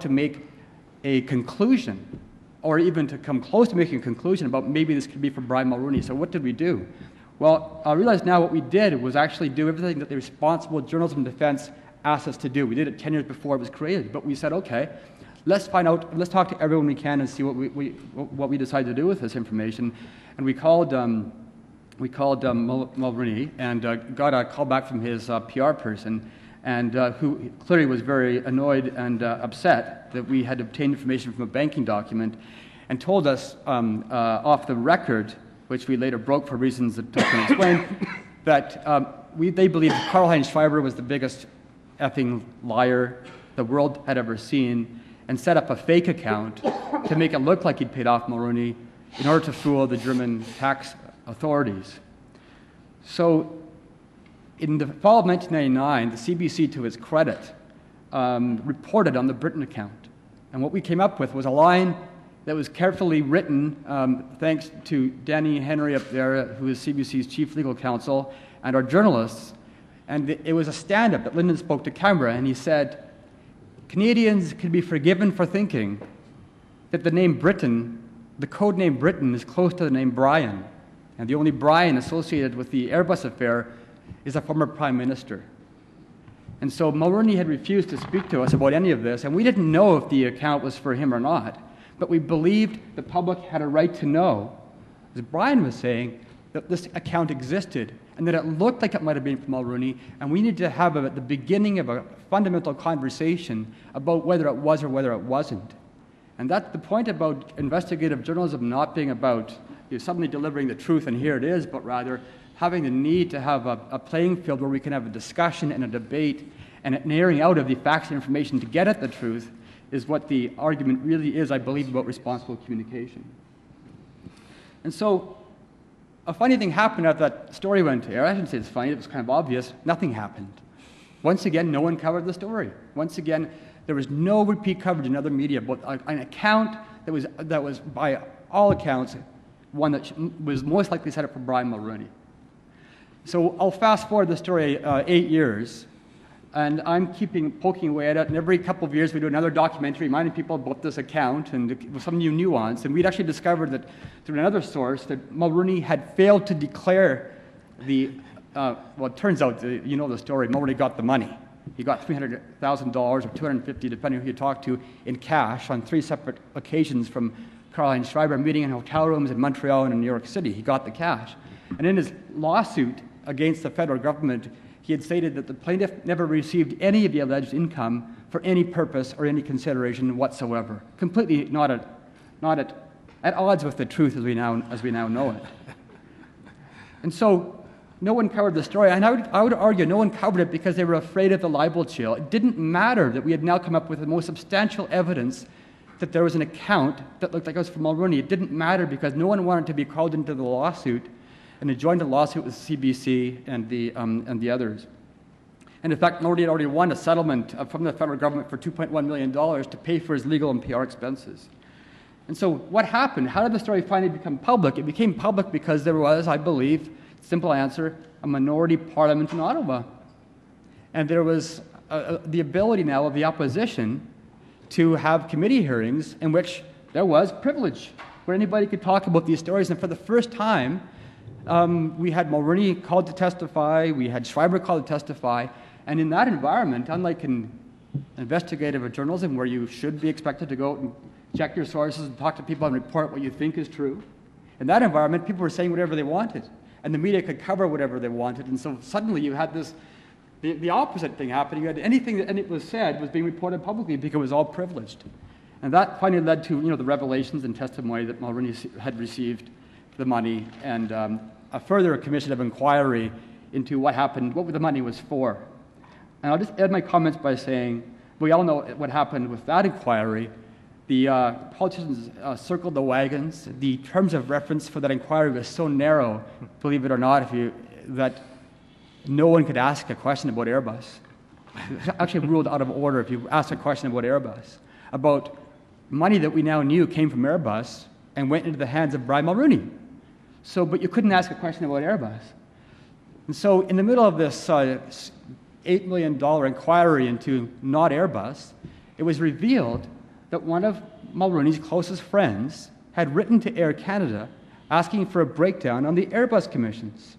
make a conclusion, or even to come close to making a conclusion about maybe this could be from Brian Mulroney. So what did we do? Well, I realize now what we did was actually do everything that the Responsible Journalism Defense asked us to do. We did it 10 years before it was created, but we said, okay, let's talk to everyone we can and see what we decide to do with this information. And we called Mulroney and got a call back from his PR person, and who clearly was very annoyed and upset that we had obtained information from a banking document, and told us off the record, which we later broke for reasons that I can explain, that they believed Karl-Heinz Schreiber was the biggest effing liar the world had ever seen, and set up a fake account to make it look like he'd paid off Mulroney in order to fool the German tax authorities. So in the fall of 1999, the CBC, to its credit, reported on the Britain account. And what we came up with was a line that was carefully written, thanks to Danny Henry up there, who is CBC's chief legal counsel, and our journalists. And it was a stand-up that Lyndon spoke to camera, and he said, Canadians can be forgiven for thinking that the name Britain, the code name Britain, is close to the name Brian. And the only Brian associated with the Airbus affair is a former prime minister. And so Mulroney had refused to speak to us about any of this, and we didn't know if the account was for him or not. But we believed the public had a right to know, as Brian was saying, that this account existed and that it looked like it might have been from Mulroney, and we needed to have at the beginning of a fundamental conversation about whether it was or whether it wasn't. And that's the point about investigative journalism not being about suddenly delivering the truth and here it is, but rather having the need to have a playing field where we can have a discussion and a debate and a narrowing out of the facts and information to get at the truth is what the argument really is, I believe, about responsible communication. And so a funny thing happened after that story went to air. I shouldn't say it's funny, it was kind of obvious. Nothing happened. Once again, no one covered the story. Once again, there was no repeat coverage in other media about an account that was, by all accounts, one that was most likely set up for Brian Mulroney. So I'll fast forward the story 8 years, and I'm poking away at it, and every couple of years we do another documentary reminding people about this account and with some new nuance, and we'd actually discovered that through another source that Mulroney had failed to declare well, it turns out, you know the story, Mulroney got the money. He got $300,000 or $250,000, depending who you talk to, in cash on 3 separate occasions from Karl-Heinz Schreiber, meeting in hotel rooms in Montreal and in New York City. He got the cash. And in his lawsuit against the federal government, he had stated that the plaintiff never received any of the alleged income for any purpose or any consideration whatsoever. Completely not at odds with the truth as we now know it. And so no one covered the story, and I would argue no one covered it because they were afraid of the libel chill. It didn't matter that we had now come up with the most substantial evidence that there was an account that looked like it was from Mulroney. It didn't matter because no one wanted to be called into the lawsuit, and they joined the lawsuit with CBC and the others. And in fact, Mulroney had already won a settlement from the federal government for $2.1 million to pay for his legal and PR expenses. And so what happened? How did the story finally become public? It became public because there was, I believe, simple answer, a minority parliament in Ottawa. And there was the ability now of the opposition to have committee hearings in which there was privilege, where anybody could talk about these stories. And for the first time, we had Mulroney called to testify, we had Schreiber called to testify, and in that environment, unlike in investigative journalism where you should be expected to go out and check your sources and talk to people and report what you think is true, in that environment, people were saying whatever they wanted, and the media could cover whatever they wanted, and so suddenly you had this, the opposite thing happening. You had anything that it was said was being reported publicly because it was all privileged. And that finally led to the revelations and testimony that Mulroney had received the money, and a further commission of inquiry into what happened, what the money was for. And I'll just add my comments by saying, we all know what happened with that inquiry. The politicians circled the wagons. The terms of reference for that inquiry was so narrow, believe it or not, that no one could ask a question about Airbus. It was actually ruled out of order if you asked a question about Airbus, about money that we now knew came from Airbus and went into the hands of Brian Mulroney. So, but you couldn't ask a question about Airbus. And so in the middle of this $8 million inquiry into not Airbus, it was revealed that one of Mulroney's closest friends had written to Air Canada asking for a breakdown on the Airbus commissions.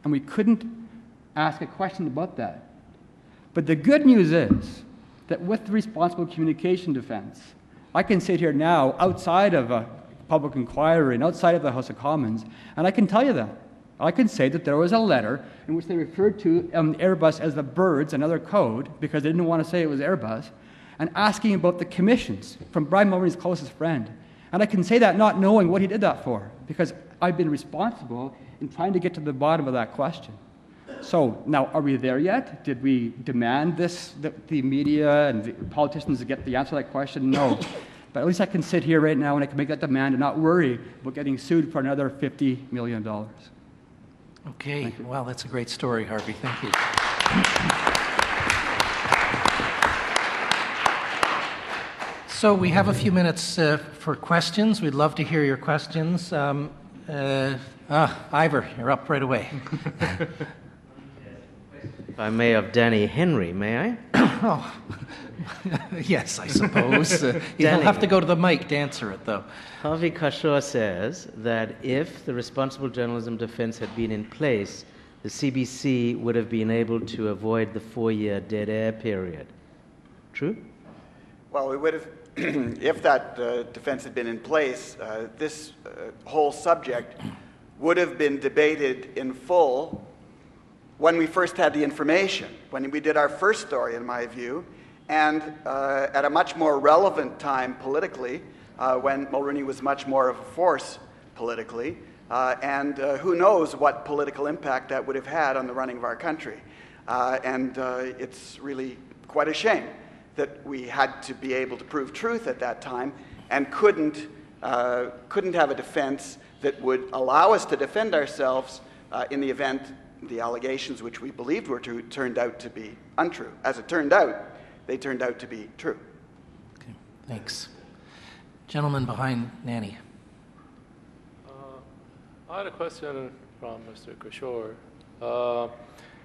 And we couldn't ask a question about that. But the good news is that with the responsible communication defense, I can sit here now outside of a public inquiry and outside of the House of Commons, and I can tell you that. I can say that there was a letter in which they referred to Airbus as the birds, another code, because they didn't want to say it was Airbus, and asking about the commissions from Brian Mulroney's closest friend. And I can say that not knowing what he did that for, because I've been responsible in trying to get to the bottom of that question. So now, are we there yet? Did we demand this, the media and the politicians to get the answer to that question? No. But at least I can sit here right now and I can make that demand and not worry about getting sued for another $50 million. Okay, well, that's a great story, Harvey. Thank you. So we have a few minutes for questions. We'd love to hear your questions. Ivor, you're up right away. If I may, of Danny Henry, may I? Oh, yes, I suppose. You'll have to go to the mic to answer it, though. Harvey Kashor says that if the responsible journalism defense had been in place, the CBC would have been able to avoid the 4-year dead air period. True? Well, we would have, if that defense had been in place, this whole subject would have been debated in full when we first had the information, when we did our first story, in my view, and at a much more relevant time politically, when Mulroney was much more of a force politically, and who knows what political impact that would have had on the running of our country. And it's really quite a shame that we had to be able to prove truth at that time and couldn't have a defense that would allow us to defend ourselves in the event the allegations which we believed were true turned out to be untrue. As it turned out, they turned out to be true. Okay, thanks. Gentleman behind Nanny. I had a question from Mr. Kishore.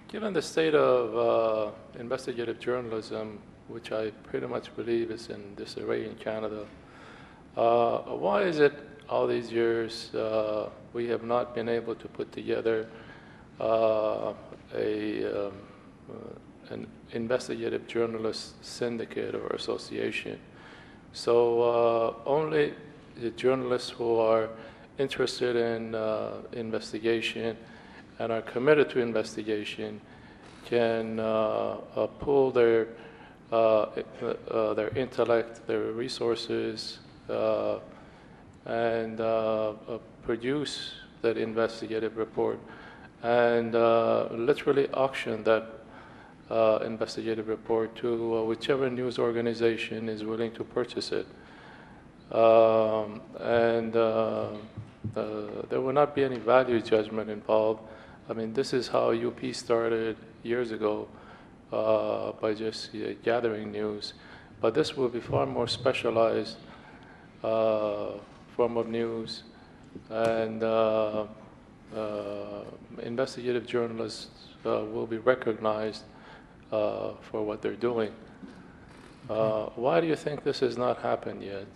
Given the state of investigative journalism, which I pretty much believe is in disarray in Canada, why is it all these years we have not been able to put together an investigative journalist syndicate or association? So only the journalists who are interested in investigation and are committed to investigation can pool their intellect, their resources, and produce that investigative report and literally auction that investigative report to whichever news organization is willing to purchase it. And there will not be any value judgment involved. I mean, this is how UP started years ago by just gathering news. But this will be far more specialized form of news, and investigative journalists will be recognized for what they're doing. Why do you think this has not happened yet?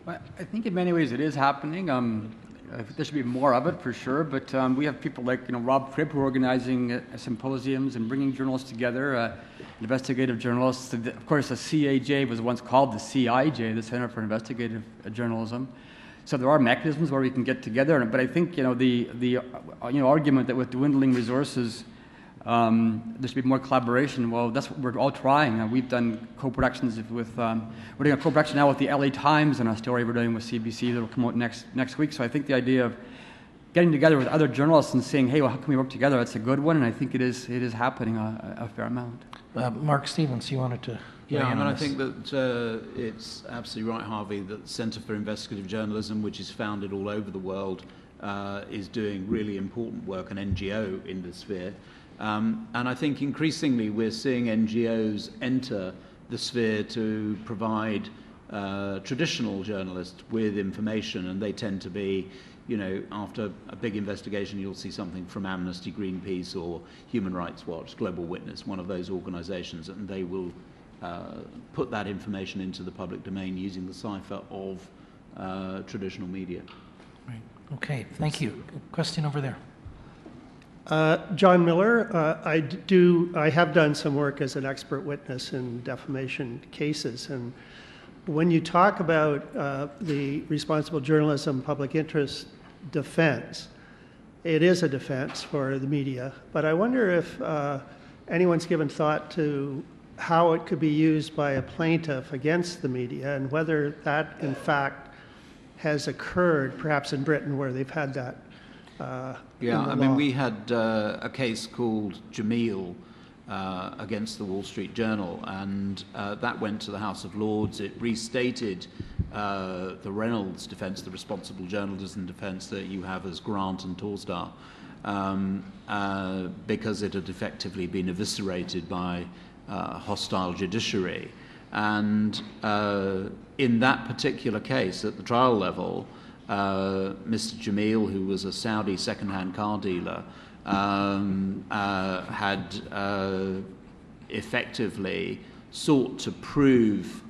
Well, I think in many ways it is happening. I think there should be more of it for sure, but we have people like Rob Cribb who are organizing symposiums and bringing journalists together, investigative journalists. Of course, the CAJ was once called the CIJ, the Center for Investigative Journalism. So there are mechanisms where we can get together, but I think the argument that with dwindling resources there should be more collaboration. Well, that's what we're all trying. We've done co-productions with, we're doing a co-production now with the LA Times and a story we're doing with CBC that will come out next week. So I think the idea of getting together with other journalists and saying, hey, well, how can we work together? That's a good one, and I think it is happening a fair amount. Mark Stevens, you wanted to Yeah, I mean, I think that it's absolutely right, Harvey, that the Centre for Investigative Journalism, which is founded all over the world, is doing really important work, an NGO in the sphere. And I think increasingly we're seeing NGOs enter the sphere to provide traditional journalists with information, and they tend to be, after a big investigation, you'll see something from Amnesty, Greenpeace, or Human Rights Watch, Global Witness, one of those organizations, and they will put that information into the public domain using the cipher of traditional media. Right. Okay, thank you. Question over there. John Miller, I have done some work as an expert witness in defamation cases, and when you talk about the responsible journalism public interest defense, it is a defense for the media, but I wonder if anyone's given thought to how it could be used by a plaintiff against the media, and whether that in fact has occurred perhaps in Britain where they've had that. We had a case called Jameel against the Wall Street Journal, and that went to the House of Lords. It restated the Reynolds defense, the responsible journalism defense that you have as Grant and Torstar, because it had effectively been eviscerated by hostile judiciary. And in that particular case, at the trial level, Mr. Jameel, who was a Saudi second-hand car dealer, had effectively sought to prove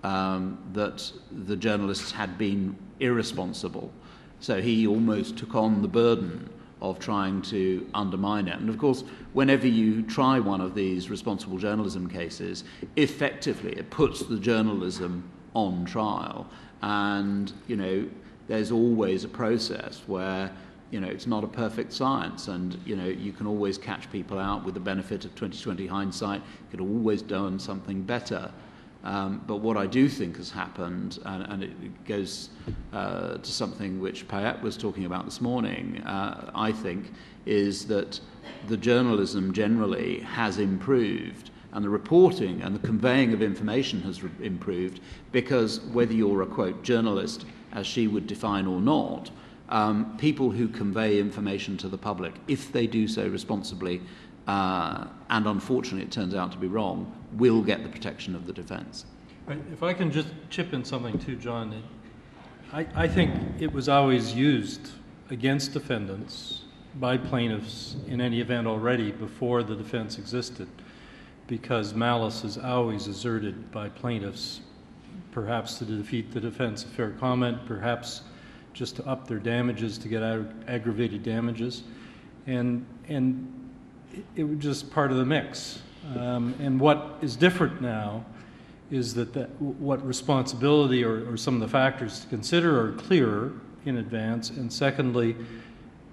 that the journalists had been irresponsible. So he almost took on the burden of trying to undermine it. And of course, whenever you try one of these responsible journalism cases, effectively it puts the journalism on trial. And, there's always a process where, it's not a perfect science, and, you can always catch people out with the benefit of 20/20 hindsight. You could always done something better. But what I do think has happened, and it goes to something which Payette was talking about this morning, I think, is that the journalism generally has improved, and the reporting and the conveying of information has improved, because whether you're a, quote, journalist, as she would define, or not, people who convey information to the public, if they do so responsibly, and unfortunately it turns out to be wrong, will get the protection of the defense. Right. If I can just chip in something too, John, I think it was always used against defendants by plaintiffs in any event already before the defense existed, because malice is always exerted by plaintiffs, perhaps to defeat the defense of fair comment, perhaps just to up their damages, to get aggravated damages, and it was just part of the mix. And what is different now is that what responsibility or some of the factors to consider are clearer in advance, and secondly,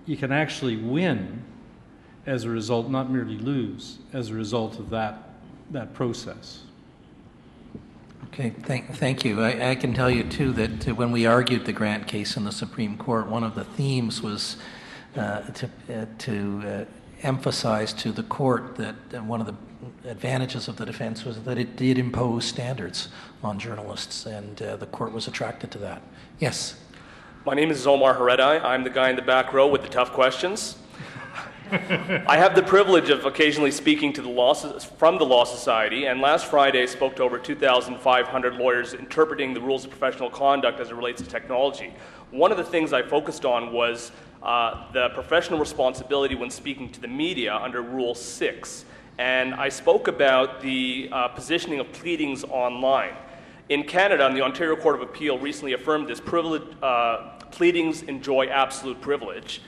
you can actually win as a result, not merely lose, as a result of that process. Okay, thank you. I can tell you, too, that when we argued the Grant case in the Supreme Court, one of the themes was to emphasize to the court that one of the advantages of the defense was that it did impose standards on journalists, and the court was attracted to that. Yes? My name is Zomar Haredai. I'm the guy in the back row with the tough questions. I have the privilege of occasionally speaking to from the Law Society, and last Friday I spoke to over 2,500 lawyers interpreting the rules of professional conduct as it relates to technology. One of the things I focused on was the professional responsibility when speaking to the media under Rule 6. And I spoke about the positioning of pleadings online. In Canada, the Ontario Court of Appeal recently affirmed this pleadings enjoy absolute privilege.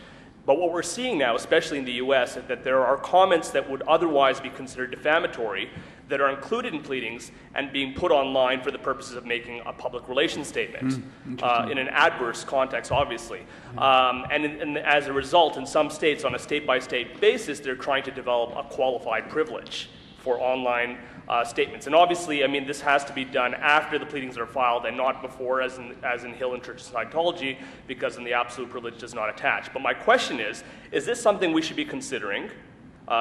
But what we're seeing now, especially in the US, is that there are comments that would otherwise be considered defamatory that are included in pleadings and being put online for the purposes of making a public relations statement in an adverse context, obviously. And as a result, in some states, on a state-by-state basis, they're trying to develop a qualified privilege for online statements. And obviously, I mean, this has to be done after the pleadings are filed and not before, as in Hill and Church of Scientology, because then the absolute privilege does not attach. But my question is this something we should be considering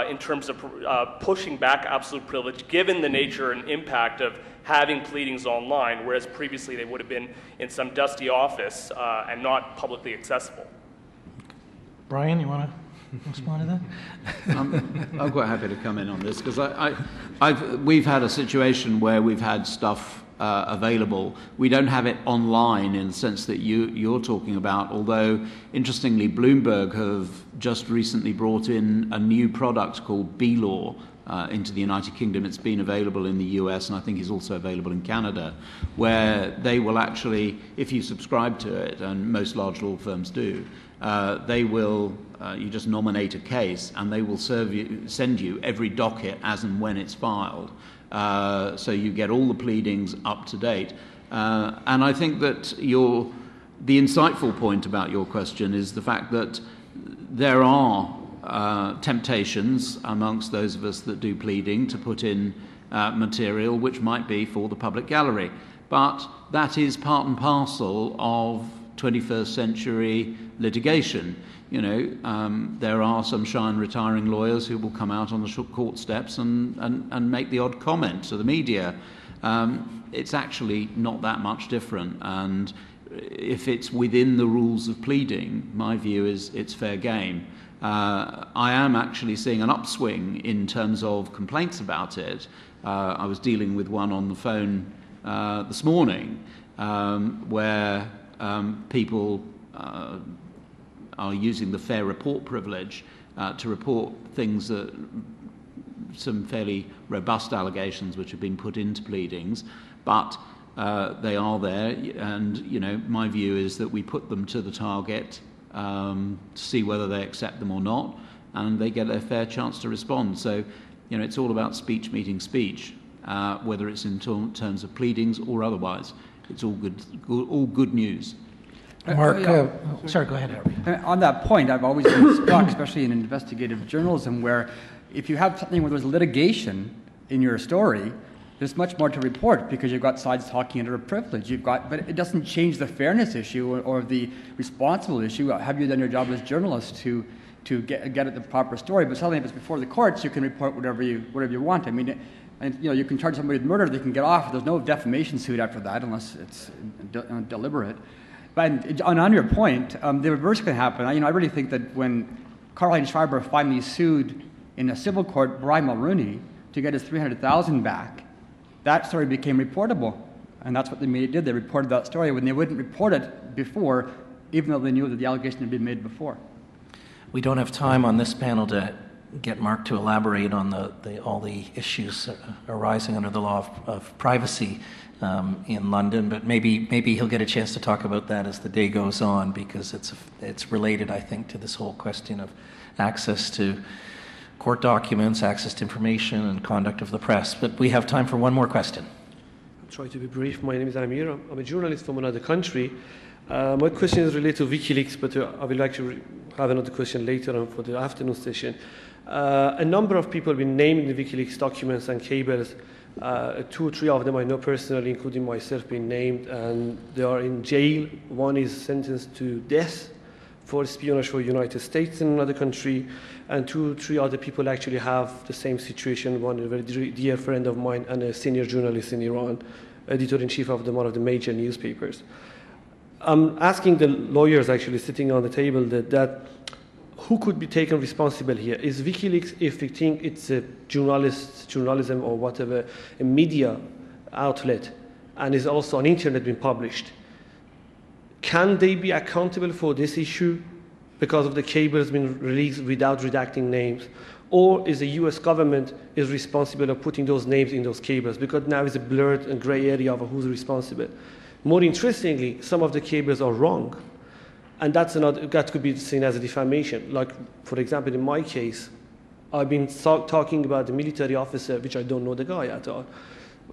in terms of pushing back absolute privilege, given the nature and impact of having pleadings online, whereas previously they would have been in some dusty office and not publicly accessible? Brian, you want to respond to that? I'm quite happy to come in on this, because we've had a situation where we've had stuff available. We don't have it online in the sense that you're talking about, although, interestingly, Bloomberg have just recently brought in a new product called B-Law into the United Kingdom. It's been available in the US, and I think is also available in Canada, where they will actually, if you subscribe to it, and most large law firms do, they will, you just nominate a case, and they will send you every docket as and when it's filed. So you get all the pleadings up to date. And I think that the insightful point about your question is the fact that there are temptations amongst those of us that do pleading to put in material which might be for the public gallery. But that is part and parcel of 21st century litigation. You know, there are some shy and retiring lawyers who will come out on the court steps and make the odd comment to the media. It's actually not that much different, and if it's within the rules of pleading, my view is it's fair game. I am actually seeing an upswing in terms of complaints about it. I was dealing with one on the phone this morning where people are using the fair report privilege to report things that some fairly robust allegations which have been put into pleadings, but they are there, and you know, my view is that we put them to the target to see whether they accept them or not, and they get a fair chance to respond. So, you know, it's all about speech meeting speech, whether it's in terms of pleadings or otherwise. It's all good news. Mark, sorry, go ahead, Harvey. On that point, I've always been struck, especially in investigative journalism, where if you have something where there's litigation in your story, there's much more to report because you've got sides talking under a privilege. But it doesn't change the fairness issue or the responsible issue. Have you done your job as journalists to get at the proper story? But suddenly, if it's before the courts, you can report whatever you want. I mean, and you know, you can charge somebody with murder; they can get off. There's no defamation suit after that, unless it's deliberate. But on your point, the reverse can happen. I really think that when Karl-Heinz Schreiber finally sued in a civil court Brian Mulrooney to get his $300,000 back, that story became reportable, and that's what the media did. They reported that story when they wouldn't report it before, even though they knew that the allegation had been made before. We don't have time on this panel to get Mark to elaborate on all the issues arising under the law of privacy in London, but maybe he'll get a chance to talk about that as the day goes on, because it's related, I think, to this whole question of access to court documents, access to information, and conduct of the press. But we have time for one more question. I'll try to be brief. My name is Amir. I'm a journalist from another country. My question is related to WikiLeaks, but I would like to have another question later on for the afternoon session. A number of people have been named in the WikiLeaks documents and cables. 2 or 3 of them I know personally, including myself, being named, and they are in jail. One is sentenced to death for espionage for the United States in another country, and 2 or 3 other people actually have the same situation. One, a very dear friend of mine and a senior journalist in Iran, editor-in-chief of one of the major newspapers. I'm asking the lawyers actually sitting on the table that who could be taken responsible here? Is WikiLeaks, if we think it's a journalism or whatever, a media outlet, and is also on internet being published, can they be accountable for this issue because of the cables being released without redacting names? Or is the US government is responsible for putting those names in those cables? Because now it's a blurred and gray area of who's responsible. More interestingly, some of the cables are wrong. And that could be seen as a defamation. Like, for example, in my case, I've been talking about the military officer, which I don't know the guy at all,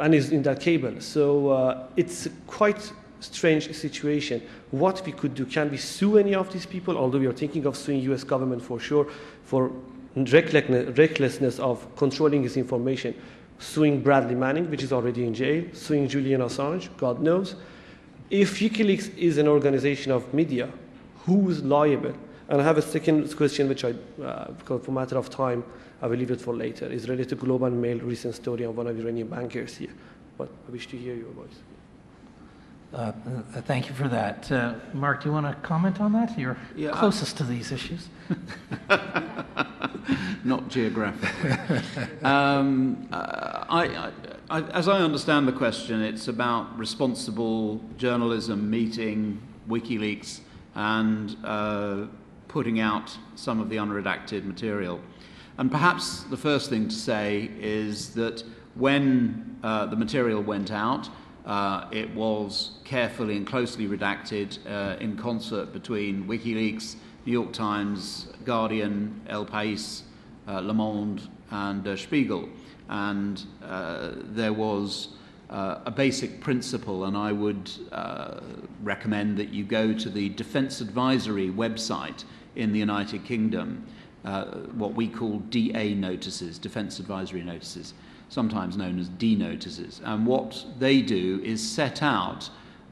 and is in that cable. So it's quite strange situation. What we could do, can we sue any of these people? Although we are thinking of suing US government for sure, for recklessness of controlling his information, suing Bradley Manning, which is already in jail, suing Julian Assange, God knows. If WikiLeaks is an organization of media, who is liable? And I have a second question, which because for matter of time, I will leave it for later. It's related to Global Mail recent story on one of the Iranian bankers here. But I wish to hear your voice. Thank you for that. Mark, do you want to comment on that? You're closest to these issues. Not geographically. As I understand the question, it's about responsible journalism meeting WikiLeaks and putting out some of the unredacted material. And perhaps the first thing to say is that when the material went out, it was carefully and closely redacted in concert between WikiLeaks, New York Times, Guardian, El País, Le Monde, and Der Spiegel. And there was a basic principle, and I would recommend that you go to the Defence Advisory website in the United Kingdom, what we call DA notices, Defence Advisory notices, sometimes known as D notices. And what they do is set out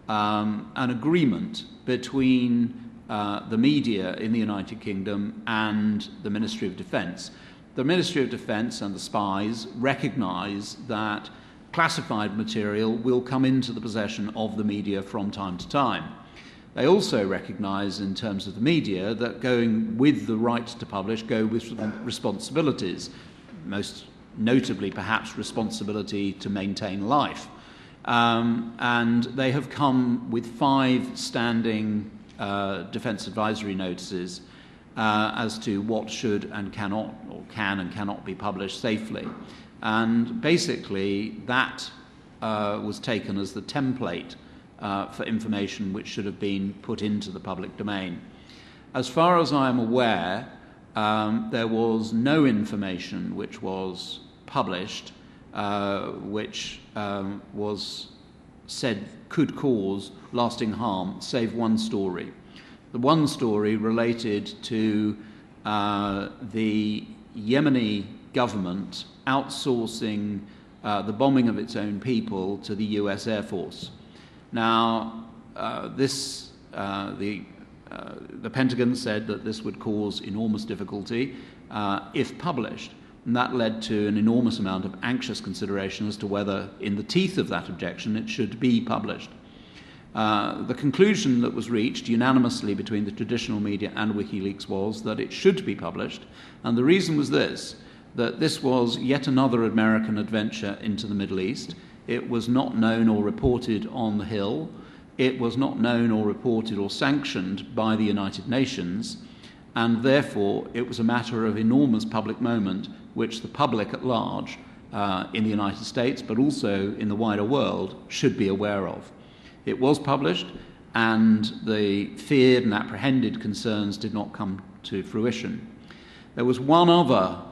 an agreement between the media in the United Kingdom and the Ministry of Defence. The Ministry of Defence and the spies recognise that classified material will come into the possession of the media from time to time. They also recognise, in terms of the media, that going with the right to publish go with responsibilities, most notably perhaps responsibility to maintain life. And they have come with 5 standing defence advisory notices as to what should and cannot, or can and cannot be published safely. And basically that was taken as the template for information which should have been put into the public domain. As far as I am aware, there was no information which was published which was said could cause lasting harm, save one story. The one story related to the Yemeni government outsourcing the bombing of its own people to the US Air Force. Now, the Pentagon said that this would cause enormous difficulty if published, and that led to an enormous amount of anxious consideration as to whether, in the teeth of that objection, it should be published. The conclusion that was reached unanimously between the traditional media and WikiLeaks was that it should be published, and the reason was this, that this was yet another American adventure into the Middle East. It was not known or reported on the Hill. It was not known or reported or sanctioned by the United Nations, and therefore it was a matter of enormous public moment which the public at large in the United States, but also in the wider world, should be aware of. It was published, and the feared and apprehended concerns did not come to fruition. There was one other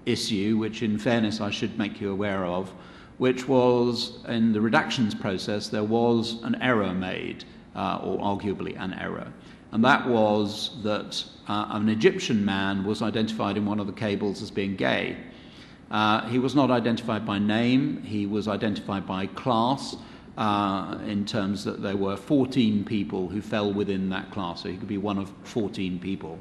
issue, which in fairness I should make you aware of, which was in the redactions process there was an error made, or arguably an error. And that was that an Egyptian man was identified in one of the cables as being gay. He was not identified by name, he was identified by class, in terms that there were 14 people who fell within that class, so he could be one of 14 people.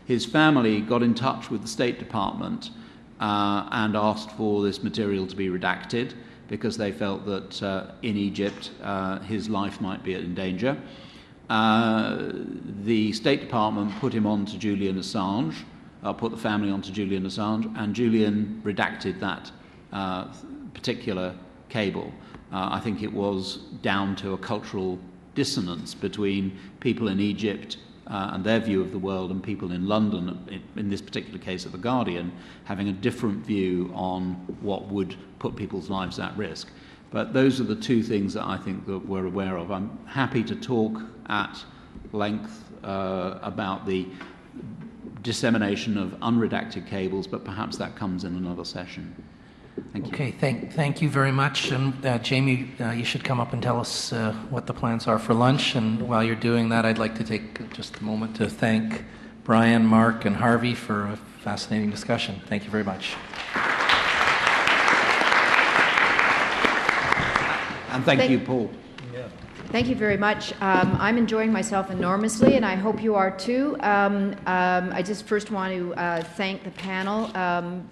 His family got in touch with the State Department and asked for this material to be redacted because they felt that in Egypt his life might be in danger. The State Department put him on to Julian Assange, put the family onto Julian Assange, and Julian redacted that particular cable. I think it was down to a cultural dissonance between people in Egypt and their view of the world and people in London, in this particular case of The Guardian, having a different view on what would put people's lives at risk. But those are the two things that I think that we're aware of. I'm happy to talk at length about the dissemination of unredacted cables, but perhaps that comes in another session. Thank you. Okay, thank you very much. And Jamie, you should come up and tell us what the plans are for lunch. And while you're doing that, I'd like to take just a moment to thank Brian, Mark, and Harvey for a fascinating discussion. Thank you very much. And thank you, Paul. Thank you very much. I'm enjoying myself enormously, and I hope you are too. I just first want to thank the panel.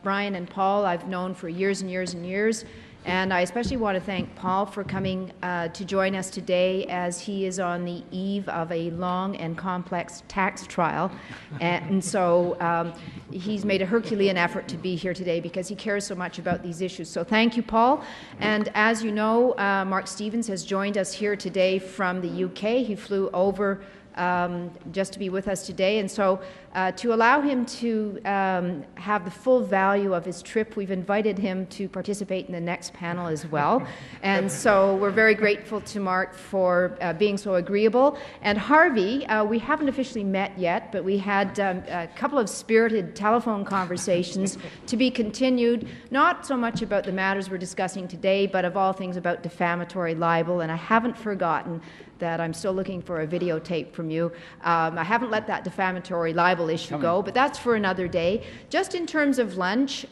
Brian and Paul I've known for years and years and years, And I especially want to thank Paul for coming to join us today, as he is on the eve of a long and complex tax trial. And so he's made a Herculean effort to be here today because he cares so much about these issues. So thank you, Paul. And as you know, Mark Stevens has joined us here today from the UK. He flew over just to be with us today. And so to allow him to have the full value of his trip, we've invited him to participate in the next panel as well. And so we're very grateful to Mark for being so agreeable. And Harvey, we haven't officially met yet, but we had a couple of spirited telephone conversations to be continued, not so much about the matters we're discussing today, but of all things about defamatory libel. And I haven't forgotten that I'm still looking for a videotape from you. I haven't let that defamatory libel issue go, but that's for another day. Just in terms of lunch,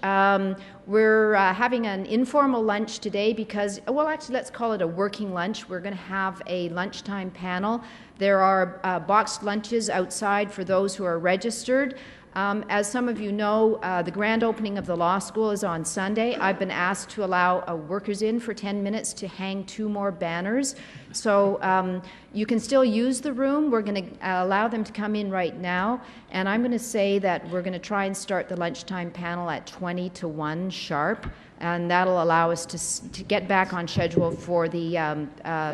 we're having an informal lunch today because, well, actually, let's call it a working lunch. We're going to have a lunchtime panel. There are boxed lunches outside for those who are registered. As some of you know, the grand opening of the law school is on Sunday. I've been asked to allow workers in for 10 minutes to hang 2 more banners. So you can still use the room. We're going to allow them to come in right now. And I'm going to say that we're going to try and start the lunchtime panel at 20 to 1 sharp. And that'll allow us to get back on schedule for the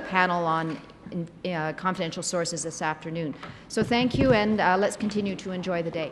panel on confidential sources this afternoon. So thank you, and let's continue to enjoy the day.